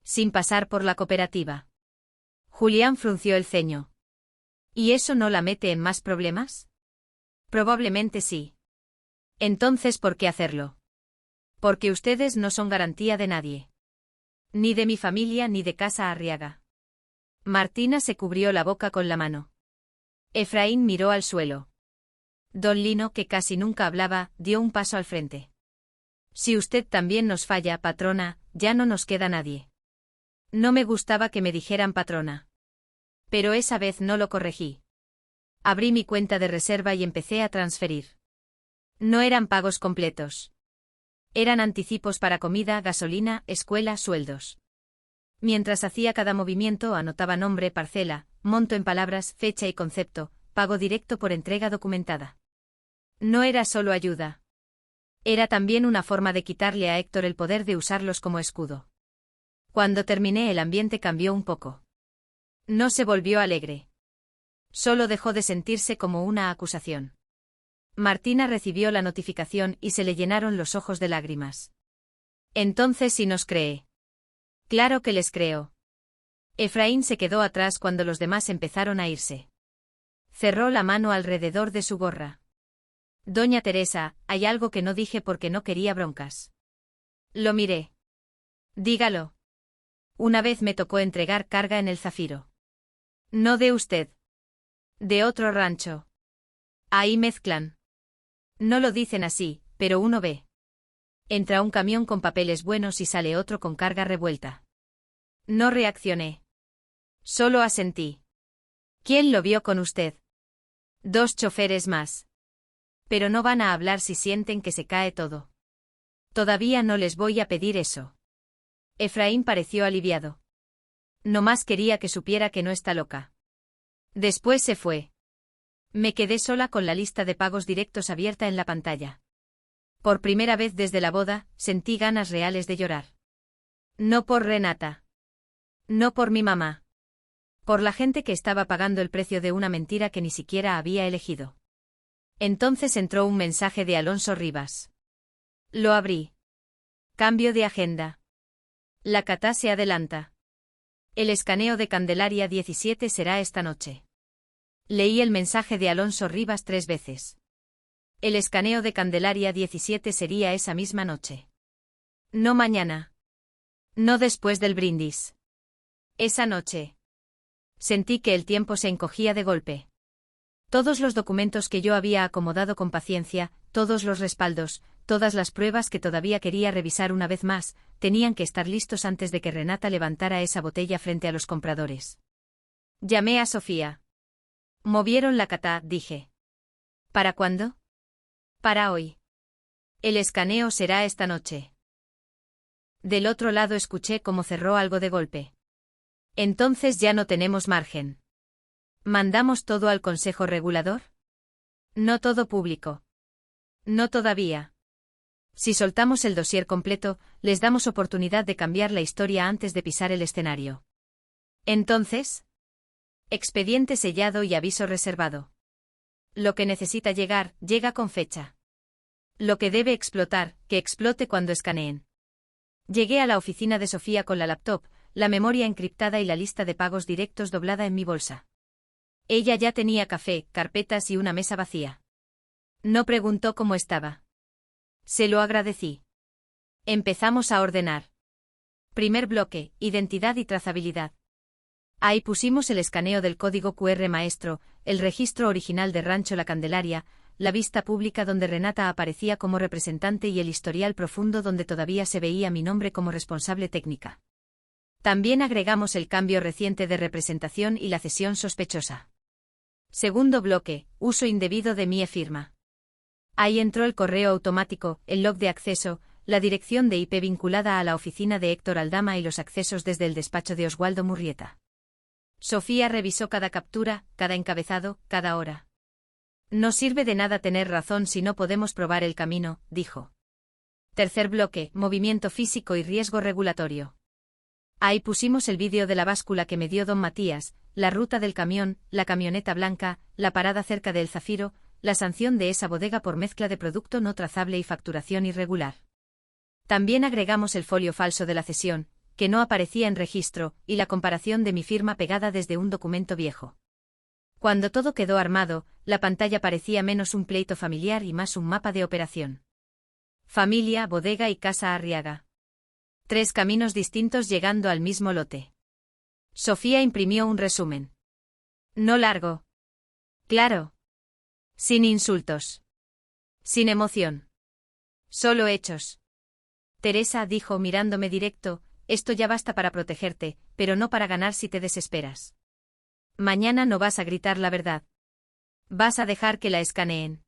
Sin pasar por la cooperativa. Julián frunció el ceño. ¿Y eso no la mete en más problemas? Probablemente sí. Entonces, ¿por qué hacerlo? Porque ustedes no son garantía de nadie. Ni de mi familia ni de Casa Arriaga. Martina se cubrió la boca con la mano. Efraín miró al suelo. Don Lino, que casi nunca hablaba, dio un paso al frente. Si usted también nos falla, patrona, ya no nos queda nadie. No me gustaba que me dijeran patrona. Pero esa vez no lo corregí. Abrí mi cuenta de reserva y empecé a transferir. No eran pagos completos. Eran anticipos para comida, gasolina, escuela, sueldos. Mientras hacía cada movimiento anotaba nombre, parcela, monto en palabras, fecha y concepto, pago directo por entrega documentada. No era solo ayuda. Era también una forma de quitarle a Héctor el poder de usarlos como escudo. Cuando terminé el ambiente cambió un poco. No se volvió alegre. Solo dejó de sentirse como una acusación. Martina recibió la notificación y se le llenaron los ojos de lágrimas. Entonces sí nos cree. Claro que les creo. Efraín se quedó atrás cuando los demás empezaron a irse. Cerró la mano alrededor de su gorra. Doña Teresa, hay algo que no dije porque no quería broncas. Lo miré. Dígalo. Una vez me tocó entregar carga en el Zafiro. No de usted. De otro rancho. Ahí mezclan. No lo dicen así, pero uno ve. Entra un camión con papeles buenos y sale otro con carga revuelta. No reaccioné. Solo asentí. ¿Quién lo vio con usted? 2 choferes más. Pero no van a hablar si sienten que se cae todo. Todavía no les voy a pedir eso. Efraín pareció aliviado. No más quería que supiera que no está loca. Después se fue. Me quedé sola con la lista de pagos directos abierta en la pantalla. Por primera vez desde la boda, sentí ganas reales de llorar. No por Renata. No por mi mamá. Por la gente que estaba pagando el precio de una mentira que ni siquiera había elegido. Entonces entró un mensaje de Alonso Rivas. Lo abrí. Cambio de agenda. La cata se adelanta. El escaneo de Candelaria 17 será esta noche. Leí el mensaje de Alonso Rivas 3 veces. El escaneo de Candelaria 17 sería esa misma noche. No mañana. No después del brindis. Esa noche. Sentí que el tiempo se encogía de golpe. Todos los documentos que yo había acomodado con paciencia, todos los respaldos, todas las pruebas que todavía quería revisar una vez más, tenían que estar listos antes de que Renata levantara esa botella frente a los compradores. Llamé a Sofía. Movieron la cata, dije. ¿Para cuándo? Para hoy. El escaneo será esta noche. Del otro lado escuché cómo cerró algo de golpe. Entonces ya no tenemos margen. ¿Mandamos todo al Consejo Regulador? No todo público. No todavía. Si soltamos el dossier completo, les damos oportunidad de cambiar la historia antes de pisar el escenario. Entonces, expediente sellado y aviso reservado. Lo que necesita llegar, llega con fecha. Lo que debe explotar, que explote cuando escaneen. Llegué a la oficina de Sofía con la laptop, la memoria encriptada y la lista de pagos directos doblada en mi bolsa. Ella ya tenía café, carpetas y una mesa vacía. No preguntó cómo estaba. Se lo agradecí. Empezamos a ordenar. Primer bloque, identidad y trazabilidad. Ahí pusimos el escaneo del código QR maestro, el registro original de Rancho La Candelaria, la vista pública donde Renata aparecía como representante y el historial profundo donde todavía se veía mi nombre como responsable técnica. También agregamos el cambio reciente de representación y la cesión sospechosa. Segundo bloque, uso indebido de mi e-firma. Ahí entró el correo automático, el log de acceso, la dirección de IP vinculada a la oficina de Héctor Aldama y los accesos desde el despacho de Oswaldo Murrieta. Sofía revisó cada captura, cada encabezado, cada hora. No sirve de nada tener razón si no podemos probar el camino, dijo. Tercer bloque, movimiento físico y riesgo regulatorio. Ahí pusimos el vídeo de la báscula que me dio don Matías, la ruta del camión, la camioneta blanca, la parada cerca del Zafiro, la sanción de esa bodega por mezcla de producto no trazable y facturación irregular. También agregamos el folio falso de la cesión, que no aparecía en registro, y la comparación de mi firma pegada desde un documento viejo. Cuando todo quedó armado, la pantalla parecía menos un pleito familiar y más un mapa de operación. Familia, bodega y casa Arriaga. 3 caminos distintos llegando al mismo lote. Sofía imprimió un resumen. No largo. Claro. Sin insultos. Sin emoción. Solo hechos. Teresa dijo mirándome directo, esto ya basta para protegerte, pero no para ganar si te desesperas. Mañana no vas a gritar la verdad. Vas a dejar que la escaneen.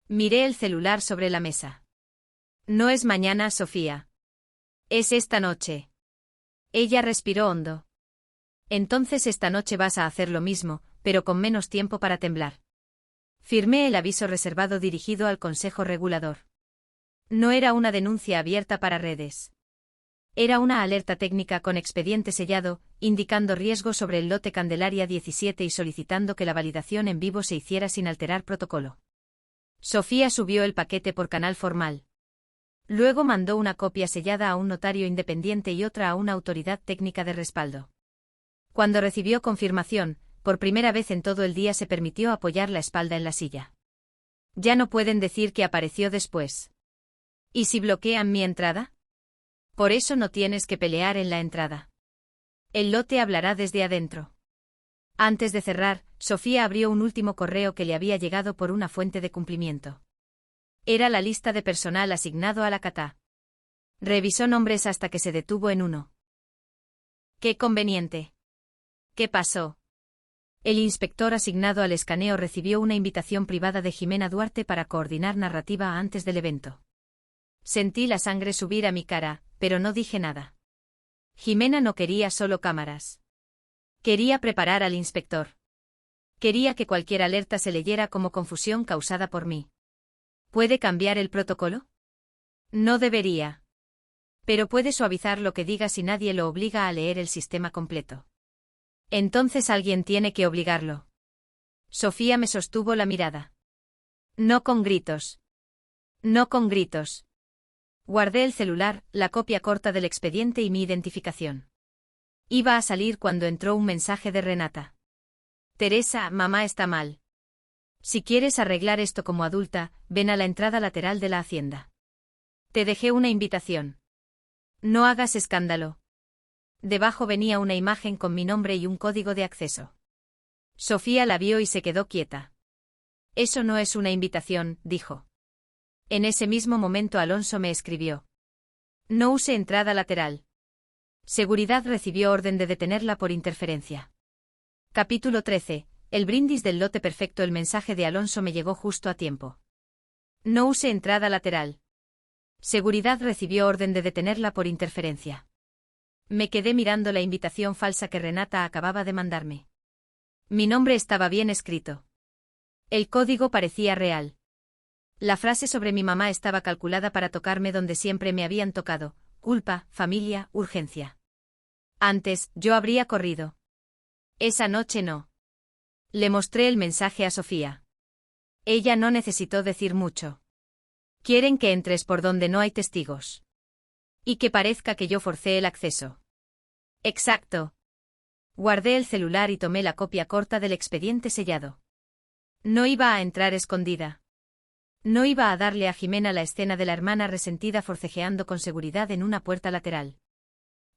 Miré el celular sobre la mesa. No es mañana, Sofía. Es esta noche. Ella respiró hondo. Entonces esta noche vas a hacer lo mismo, pero con menos tiempo para temblar. Firmé el aviso reservado dirigido al Consejo Regulador. No era una denuncia abierta para redes. Era una alerta técnica con expediente sellado, indicando riesgo sobre el lote Candelaria 17 y solicitando que la validación en vivo se hiciera sin alterar protocolo. Sofía subió el paquete por canal formal. Luego mandó una copia sellada a un notario independiente y otra a una autoridad técnica de respaldo. Cuando recibió confirmación, por primera vez en todo el día se permitió apoyar la espalda en la silla. Ya no pueden decir que apareció después. ¿Y si bloquean mi entrada? Por eso no tienes que pelear en la entrada. El lote hablará desde adentro. Antes de cerrar, Sofía abrió un último correo que le había llegado por una fuente de cumplimiento. Era la lista de personal asignado a la cata. Revisó nombres hasta que se detuvo en uno. ¡Qué conveniente! ¿Qué pasó? El inspector asignado al escaneo recibió una invitación privada de Jimena Duarte para coordinar narrativa antes del evento. Sentí la sangre subir a mi cara, pero no dije nada. Jimena no quería solo cámaras. Quería preparar al inspector. Quería que cualquier alerta se leyera como confusión causada por mí. ¿Puede cambiar el protocolo? No debería. Pero puede suavizar lo que diga si nadie lo obliga a leer el sistema completo. Entonces alguien tiene que obligarlo. Sofía me sostuvo la mirada. No con gritos. No con gritos. Guardé el celular, la copia corta del expediente y mi identificación. Iba a salir cuando entró un mensaje de Renata. Teresa, mamá está mal. Si quieres arreglar esto como adulta, ven a la entrada lateral de la hacienda. Te dejé una invitación. No hagas escándalo. Debajo venía una imagen con mi nombre y un código de acceso. Sofía la vio y se quedó quieta. Eso no es una invitación, dijo. En ese mismo momento Alonso me escribió. No use entrada lateral. Seguridad recibió orden de detenerla por interferencia. Capítulo 13. El brindis del lote perfecto. El mensaje de Alonso me llegó justo a tiempo. No use entrada lateral. Seguridad recibió orden de detenerla por interferencia. Me quedé mirando la invitación falsa que Renata acababa de mandarme. Mi nombre estaba bien escrito. El código parecía real. La frase sobre mi mamá estaba calculada para tocarme donde siempre me habían tocado: culpa, familia, urgencia. Antes, yo habría corrido. Esa noche no. Le mostré el mensaje a Sofía. Ella no necesitó decir mucho. Quieren que entres por donde no hay testigos. Y que parezca que yo forcé el acceso. Exacto. Guardé el celular y tomé la copia corta del expediente sellado. No iba a entrar escondida. No iba a darle a Jimena la escena de la hermana resentida forcejeando con seguridad en una puerta lateral.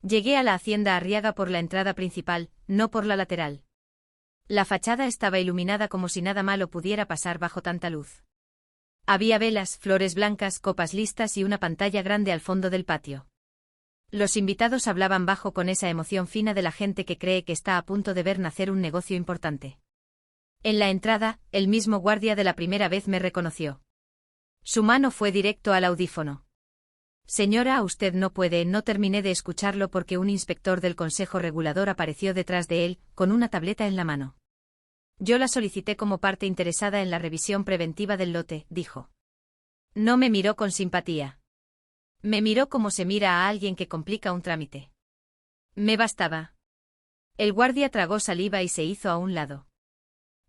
Llegué a la hacienda Arriaga por la entrada principal, no por la lateral. La fachada estaba iluminada como si nada malo pudiera pasar bajo tanta luz. Había velas, flores blancas, copas listas y una pantalla grande al fondo del patio. Los invitados hablaban bajo con esa emoción fina de la gente que cree que está a punto de ver nacer un negocio importante. En la entrada, el mismo guardia de la primera vez me reconoció. Su mano fue directo al audífono. Señora, usted no puede. No terminé de escucharlo porque un inspector del Consejo Regulador apareció detrás de él, con una tableta en la mano. Yo la solicité como parte interesada en la revisión preventiva del lote, dijo. No me miró con simpatía. Me miró como se mira a alguien que complica un trámite. Me bastaba. El guardia tragó saliva y se hizo a un lado.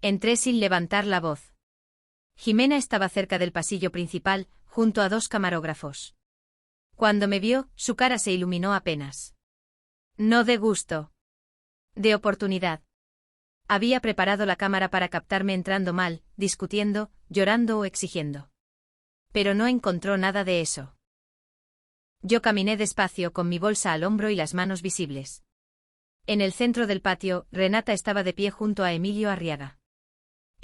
Entré sin levantar la voz. Jimena estaba cerca del pasillo principal, junto a dos camarógrafos. Cuando me vio, su cara se iluminó apenas. No de gusto. De oportunidad. Había preparado la cámara para captarme entrando mal, discutiendo, llorando o exigiendo. Pero no encontró nada de eso. Yo caminé despacio con mi bolsa al hombro y las manos visibles. En el centro del patio, Renata estaba de pie junto a Emilio Arriaga.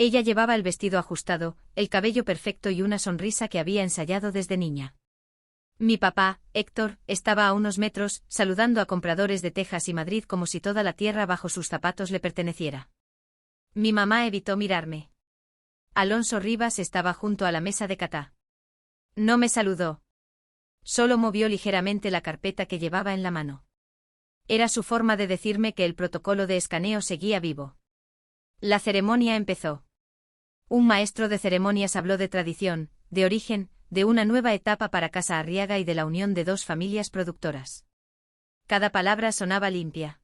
Ella llevaba el vestido ajustado, el cabello perfecto y una sonrisa que había ensayado desde niña. Mi papá, Héctor, estaba a unos metros, saludando a compradores de Texas y Madrid como si toda la tierra bajo sus zapatos le perteneciera. Mi mamá evitó mirarme. Alonso Rivas estaba junto a la mesa de Catá. No me saludó. Solo movió ligeramente la carpeta que llevaba en la mano. Era su forma de decirme que el protocolo de escaneo seguía vivo. La ceremonia empezó. Un maestro de ceremonias habló de tradición, de origen, de una nueva etapa para Casa Arriaga y de la unión de dos familias productoras. Cada palabra sonaba limpia.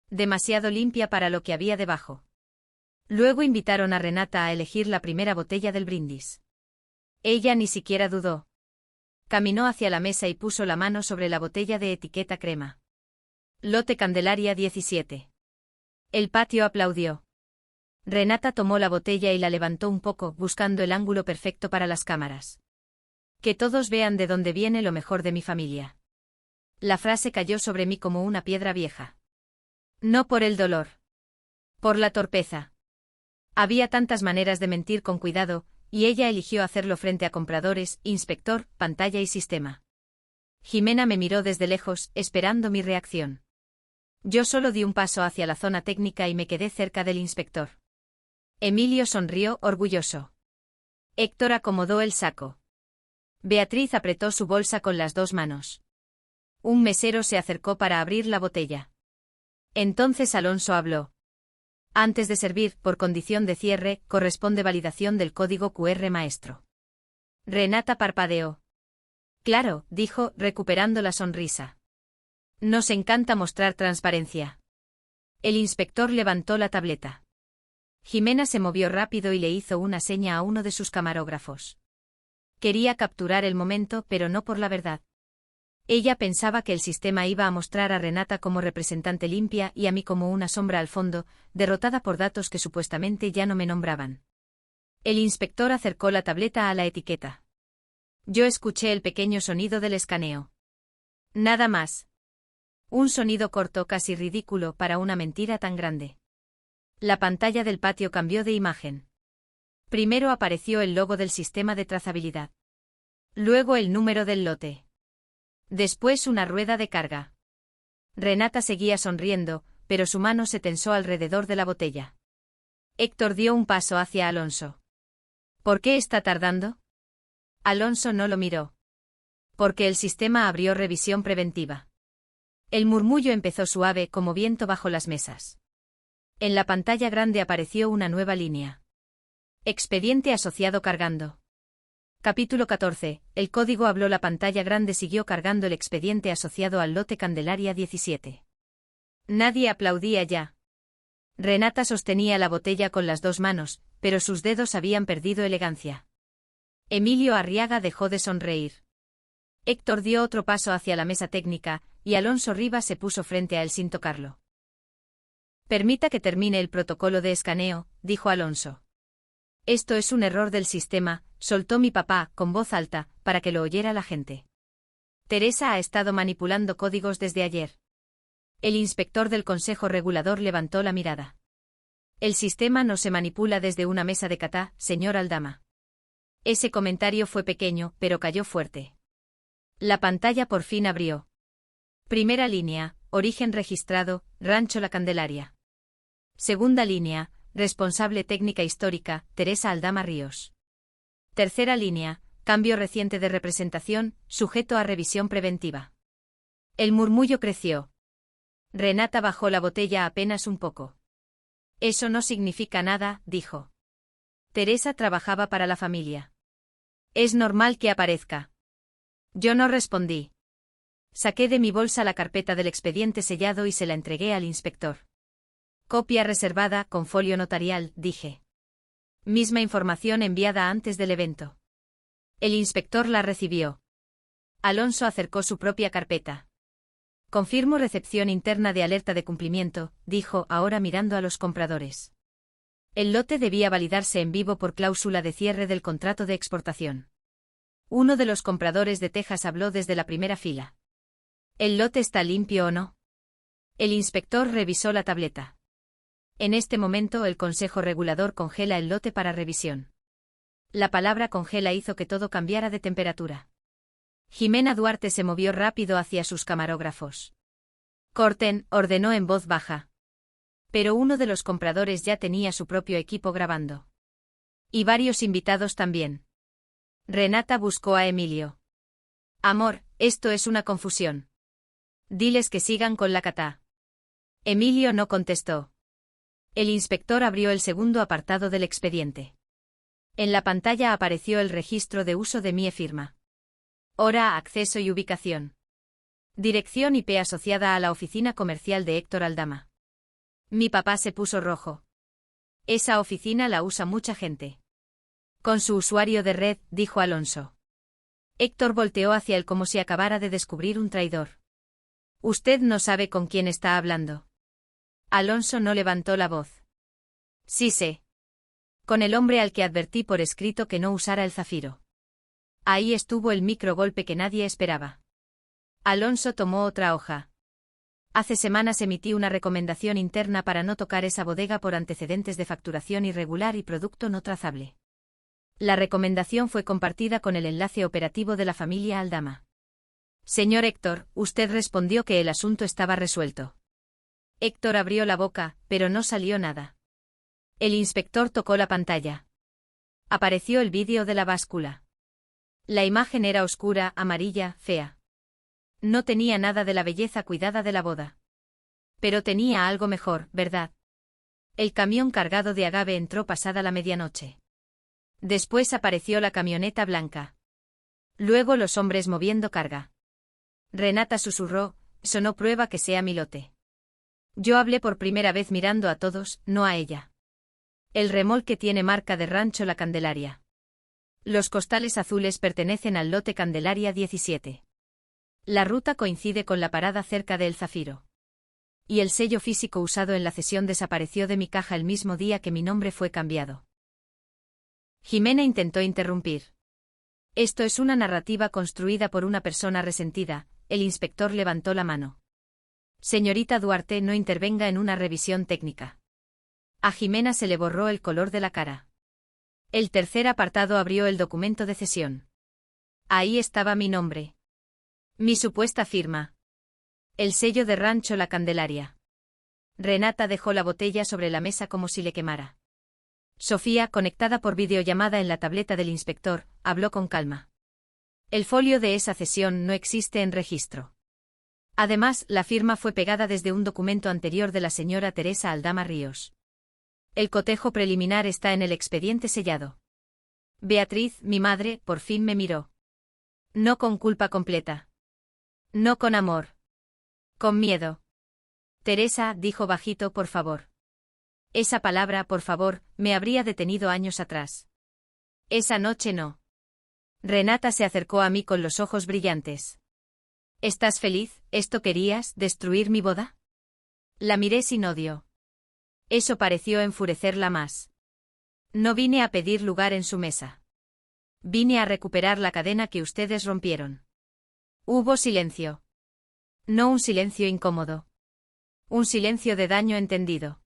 Demasiado limpia para lo que había debajo. Luego invitaron a Renata a elegir la primera botella del brindis. Ella ni siquiera dudó. Caminó hacia la mesa y puso la mano sobre la botella de etiqueta crema. Lote Candelaria 17. El patio aplaudió. Renata tomó la botella y la levantó un poco, buscando el ángulo perfecto para las cámaras. Que todos vean de dónde viene lo mejor de mi familia. La frase cayó sobre mí como una piedra vieja. No por el dolor. Por la torpeza. Había tantas maneras de mentir con cuidado, y ella eligió hacerlo frente a compradores, inspector, pantalla y sistema. Jimena me miró desde lejos, esperando mi reacción. Yo solo di un paso hacia la zona técnica y me quedé cerca del inspector. Emilio sonrió, orgulloso. Héctor acomodó el saco. Beatriz apretó su bolsa con las dos manos. Un mesero se acercó para abrir la botella. Entonces Alonso habló. Antes de servir, por condición de cierre, corresponde validación del código QR maestro. Renata parpadeó. Claro, dijo, recuperando la sonrisa. Nos encanta mostrar transparencia. El inspector levantó la tableta. Jimena se movió rápido y le hizo una seña a uno de sus camarógrafos. Quería capturar el momento, pero no por la verdad. Ella pensaba que el sistema iba a mostrar a Renata como representante limpia y a mí como una sombra al fondo, derrotada por datos que supuestamente ya no me nombraban. El inspector acercó la tableta a la etiqueta. Yo escuché el pequeño sonido del escaneo. Nada más. Un sonido corto casi ridículo para una mentira tan grande. La pantalla del patio cambió de imagen. Primero apareció el logo del sistema de trazabilidad. Luego el número del lote. Después una rueda de carga. Renata seguía sonriendo, pero su mano se tensó alrededor de la botella. Héctor dio un paso hacia Alonso. ¿Por qué está tardando? Alonso no lo miró. Porque el sistema abrió revisión preventiva. El murmullo empezó suave como viento bajo las mesas. En la pantalla grande apareció una nueva línea. Expediente asociado cargando. Capítulo 14. El código habló. La pantalla grande siguió cargando el expediente asociado al lote Candelaria 17. Nadie aplaudía ya. Renata sostenía la botella con las dos manos, pero sus dedos habían perdido elegancia. Emilio Arriaga dejó de sonreír. Héctor dio otro paso hacia la mesa técnica, y Alonso Rivas se puso frente a él sin tocarlo. Permita que termine el protocolo de escaneo, dijo Alonso. Esto es un error del sistema, soltó mi papá, con voz alta, para que lo oyera la gente. Teresa ha estado manipulando códigos desde ayer. El inspector del Consejo Regulador levantó la mirada. El sistema no se manipula desde una mesa de catá, señor Aldama. Ese comentario fue pequeño, pero cayó fuerte. La pantalla por fin abrió. Primera línea, origen registrado, Rancho La Candelaria. Segunda línea, responsable técnica histórica, Teresa Aldama Ríos. Tercera línea, cambio reciente de representación, sujeto a revisión preventiva. El murmullo creció. Renata bajó la botella apenas un poco. Eso no significa nada, dijo. Teresa trabajaba para la familia. Es normal que aparezca. Yo no respondí. Saqué de mi bolsa la carpeta del expediente sellado y se la entregué al inspector. Copia reservada, con folio notarial, dije. Misma información enviada antes del evento. El inspector la recibió. Alonso acercó su propia carpeta. Confirmo recepción interna de alerta de cumplimiento, dijo, ahora mirando a los compradores. El lote debía validarse en vivo por cláusula de cierre del contrato de exportación. Uno de los compradores de Texas habló desde la primera fila. ¿El lote está limpio o no? El inspector revisó la tableta. En este momento el Consejo Regulador congela el lote para revisión. La palabra congela hizo que todo cambiara de temperatura. Jimena Duarte se movió rápido hacia sus camarógrafos. Corten, ordenó en voz baja. Pero uno de los compradores ya tenía su propio equipo grabando. Y varios invitados también. Renata buscó a Emilio. Amor, esto es una confusión. Diles que sigan con la catá. Emilio no contestó. El inspector abrió el segundo apartado del expediente. En la pantalla apareció el registro de uso de mi firma. Hora, acceso y ubicación. Dirección IP asociada a la oficina comercial de Héctor Aldama. Mi papá se puso rojo. Esa oficina la usa mucha gente. Con su usuario de red, dijo Alonso. Héctor volteó hacia él como si acabara de descubrir un traidor. Usted no sabe con quién está hablando. Alonso no levantó la voz. Sí sé. Con el hombre al que advertí por escrito que no usara el zafiro. Ahí estuvo el microgolpe que nadie esperaba. Alonso tomó otra hoja. Hace semanas emití una recomendación interna para no tocar esa bodega por antecedentes de facturación irregular y producto no trazable. La recomendación fue compartida con el enlace operativo de la familia Aldama. Señor Héctor, usted respondió que el asunto estaba resuelto. Héctor abrió la boca, pero no salió nada. El inspector tocó la pantalla. Apareció el vídeo de la báscula. La imagen era oscura, amarilla, fea. No tenía nada de la belleza cuidada de la boda. Pero tenía algo mejor, ¿verdad? El camión cargado de agave entró pasada la medianoche. Después apareció la camioneta blanca. Luego los hombres moviendo carga. Renata susurró, sonó prueba que sea mi lote. Yo hablé por primera vez mirando a todos, no a ella. El remolque tiene marca de Rancho La Candelaria. Los costales azules pertenecen al lote Candelaria 17. La ruta coincide con la parada cerca de El Zafiro. Y el sello físico usado en la cesión desapareció de mi caja el mismo día que mi nombre fue cambiado. Jimena intentó interrumpir. Esto es una narrativa construida por una persona resentida. El inspector levantó la mano. Señorita Duarte, no intervenga en una revisión técnica. A Jimena se le borró el color de la cara. El tercer apartado abrió el documento de cesión. Ahí estaba mi nombre. Mi supuesta firma. El sello de Rancho La Candelaria. Renata dejó la botella sobre la mesa como si le quemara. Sofía, conectada por videollamada en la tableta del inspector, habló con calma. El folio de esa cesión no existe en registro. Además, la firma fue pegada desde un documento anterior de la señora Teresa Aldama Ríos. El cotejo preliminar está en el expediente sellado. Beatriz, mi madre, por fin me miró. No con culpa completa. No con amor. Con miedo. Teresa, dijo bajito, por favor. Esa palabra, por favor, me habría detenido años atrás. Esa noche no. Renata se acercó a mí con los ojos brillantes. ¿Estás feliz? ¿Esto querías, destruir mi boda? La miré sin odio. Eso pareció enfurecerla más. No vine a pedir lugar en su mesa. Vine a recuperar la cadena que ustedes rompieron. Hubo silencio. No un silencio incómodo. Un silencio de daño entendido.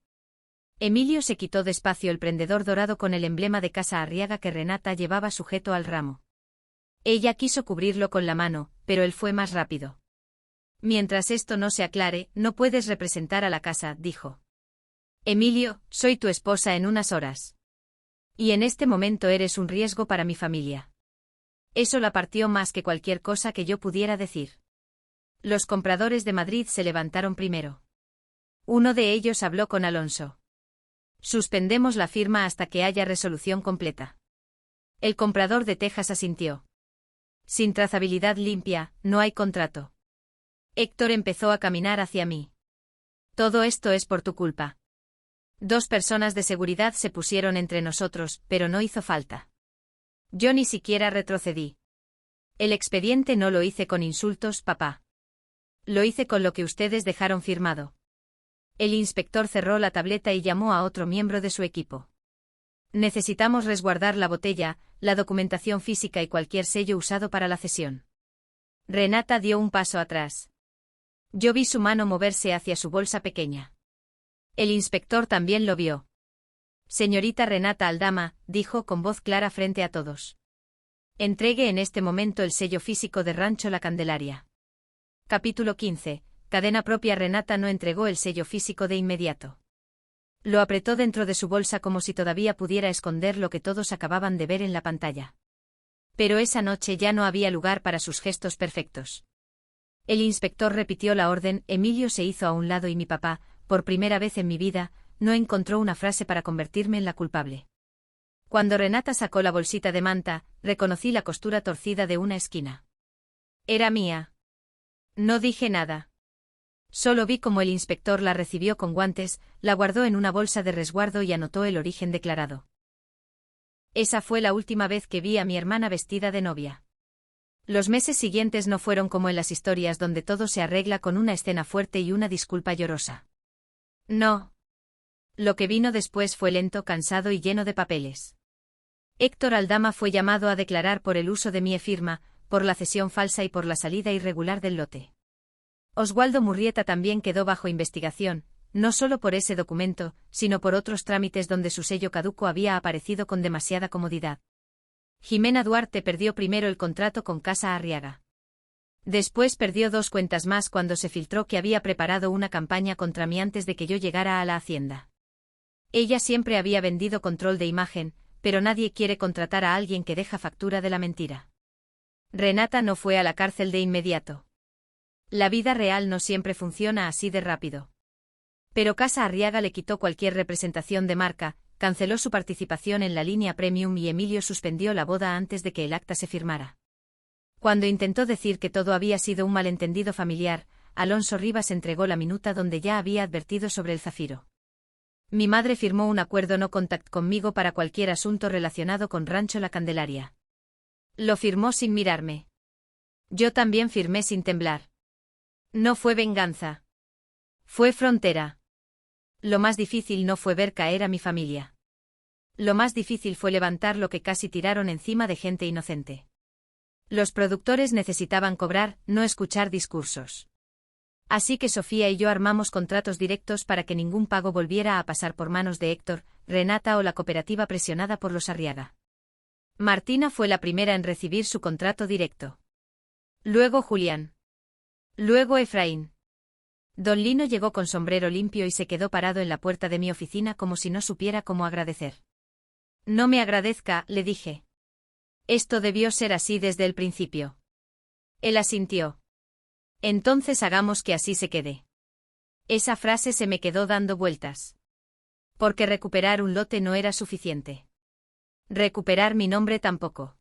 Emilio se quitó despacio el prendedor dorado con el emblema de Casa Arriaga que Renata llevaba sujeto al ramo. Ella quiso cubrirlo con la mano, pero él fue más rápido. Mientras esto no se aclare, no puedes representar a la casa, dijo. Emilio, soy tu esposa en unas horas. Y en este momento eres un riesgo para mi familia. Eso la partió más que cualquier cosa que yo pudiera decir. Los compradores de Madrid se levantaron primero. Uno de ellos habló con Alonso. Suspendemos la firma hasta que haya resolución completa. El comprador de Texas asintió. Sin trazabilidad limpia, no hay contrato. Héctor empezó a caminar hacia mí. Todo esto es por tu culpa. 2 personas de seguridad se pusieron entre nosotros, pero no hizo falta. Yo ni siquiera retrocedí. El expediente no lo hice con insultos, papá. Lo hice con lo que ustedes dejaron firmado. El inspector cerró la tableta y llamó a otro miembro de su equipo. Necesitamos resguardar la botella, la documentación física y cualquier sello usado para la cesión. Renata dio un paso atrás. Yo vi su mano moverse hacia su bolsa pequeña. El inspector también lo vio. Señorita Renata Aldama, dijo con voz clara frente a todos. Entregue en este momento el sello físico de Rancho La Candelaria. Capítulo 15. Cadena propia. Renata no entregó el sello físico de inmediato. Lo apretó dentro de su bolsa como si todavía pudiera esconder lo que todos acababan de ver en la pantalla. Pero esa noche ya no había lugar para sus gestos perfectos. El inspector repitió la orden, Emilio se hizo a un lado y mi papá, por primera vez en mi vida, no encontró una frase para convertirme en la culpable. Cuando Renata sacó la bolsita de manta, reconocí la costura torcida de una esquina. Era mía. No dije nada. Solo vi cómo el inspector la recibió con guantes, la guardó en una bolsa de resguardo y anotó el origen declarado. Esa fue la última vez que vi a mi hermana vestida de novia. Los meses siguientes no fueron como en las historias donde todo se arregla con una escena fuerte y una disculpa llorosa. No. Lo que vino después fue lento, cansado y lleno de papeles. Héctor Aldama fue llamado a declarar por el uso de mi firma, por la cesión falsa y por la salida irregular del lote. Oswaldo Murrieta también quedó bajo investigación, no solo por ese documento, sino por otros trámites donde su sello caduco había aparecido con demasiada comodidad. Jimena Duarte perdió primero el contrato con Casa Arriaga. Después perdió 2 cuentas más cuando se filtró que había preparado una campaña contra mí antes de que yo llegara a la hacienda. Ella siempre había vendido control de imagen, pero nadie quiere contratar a alguien que deja factura de la mentira. Renata no fue a la cárcel de inmediato. La vida real no siempre funciona así de rápido. Pero Casa Arriaga le quitó cualquier representación de marca, canceló su participación en la línea Premium y Emilio suspendió la boda antes de que el acta se firmara. Cuando intentó decir que todo había sido un malentendido familiar, Alonso Rivas entregó la minuta donde ya había advertido sobre el zafiro. Mi madre firmó un acuerdo no contact conmigo para cualquier asunto relacionado con Rancho La Candelaria. Lo firmó sin mirarme. Yo también firmé sin temblar. No fue venganza. Fue frontera. Lo más difícil no fue ver caer a mi familia. Lo más difícil fue levantar lo que casi tiraron encima de gente inocente. Los productores necesitaban cobrar, no escuchar discursos. Así que Sofía y yo armamos contratos directos para que ningún pago volviera a pasar por manos de Héctor, Renata o la cooperativa presionada por los Arriaga. Martina fue la primera en recibir su contrato directo. Luego Julián. Luego Efraín. Don Lino llegó con sombrero limpio y se quedó parado en la puerta de mi oficina como si no supiera cómo agradecer. No me agradezca, le dije. Esto debió ser así desde el principio. Él asintió. Entonces hagamos que así se quede. Esa frase se me quedó dando vueltas. Porque recuperar un lote no era suficiente. Recuperar mi nombre tampoco.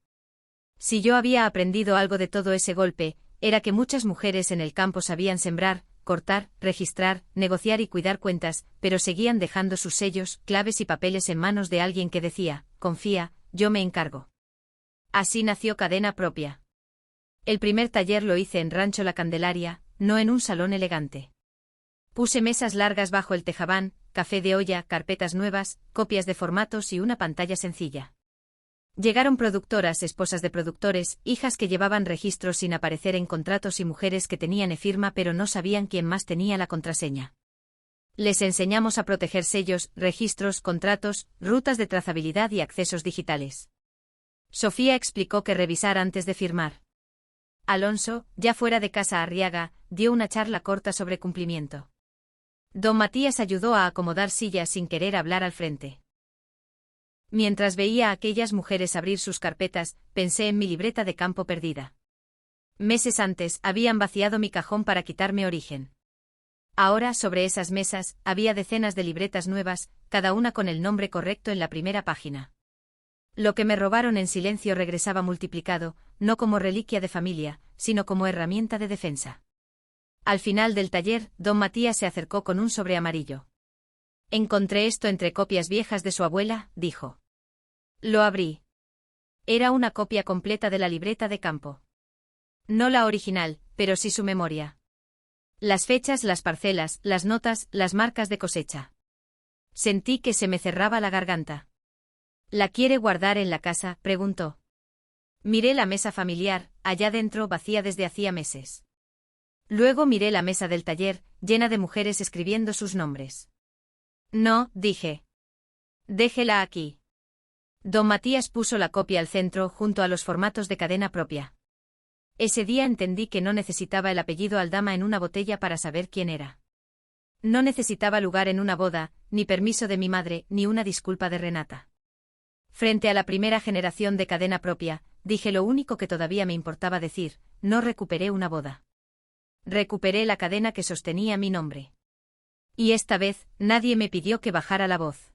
Si yo había aprendido algo de todo ese golpe, era que muchas mujeres en el campo sabían sembrar, cortar, registrar, negociar y cuidar cuentas, pero seguían dejando sus sellos, claves y papeles en manos de alguien que decía, confía, yo me encargo. Así nació Cadena Propia. El primer taller lo hice en Rancho La Candelaria, no en un salón elegante. Puse mesas largas bajo el tejabán, café de olla, carpetas nuevas, copias de formatos y una pantalla sencilla. Llegaron productoras, esposas de productores, hijas que llevaban registros sin aparecer en contratos y mujeres que tenían e-firma pero no sabían quién más tenía la contraseña. Les enseñamos a proteger sellos, registros, contratos, rutas de trazabilidad y accesos digitales. Sofía explicó que revisar antes de firmar. Alonso, ya fuera de casa Arriaga, dio una charla corta sobre cumplimiento. Don Matías ayudó a acomodar sillas sin querer hablar al frente. Mientras veía a aquellas mujeres abrir sus carpetas, pensé en mi libreta de campo perdida. Meses antes, habían vaciado mi cajón para quitarme Origen. Ahora, sobre esas mesas, había decenas de libretas nuevas, cada una con el nombre correcto en la primera página. Lo que me robaron en silencio regresaba multiplicado, no como reliquia de familia, sino como herramienta de defensa. Al final del taller, don Matías se acercó con un sobre amarillo. Encontré esto entre copias viejas de su abuela, dijo. Lo abrí. Era una copia completa de la libreta de campo. No la original, pero sí su memoria. Las fechas, las parcelas, las notas, las marcas de cosecha. Sentí que se me cerraba la garganta. ¿La quiere guardar en la casa?, preguntó. Miré la mesa familiar, allá dentro vacía desde hacía meses. Luego miré la mesa del taller, llena de mujeres escribiendo sus nombres. No, dije. Déjela aquí. Don Matías puso la copia al centro junto a los formatos de Cadena Propia. Ese día entendí que no necesitaba el apellido Aldama en una botella para saber quién era. No necesitaba lugar en una boda, ni permiso de mi madre, ni una disculpa de Renata. Frente a la primera generación de Cadena Propia, dije lo único que todavía me importaba decir: no recuperé una boda. Recuperé la cadena que sostenía mi nombre. Y esta vez, nadie me pidió que bajara la voz.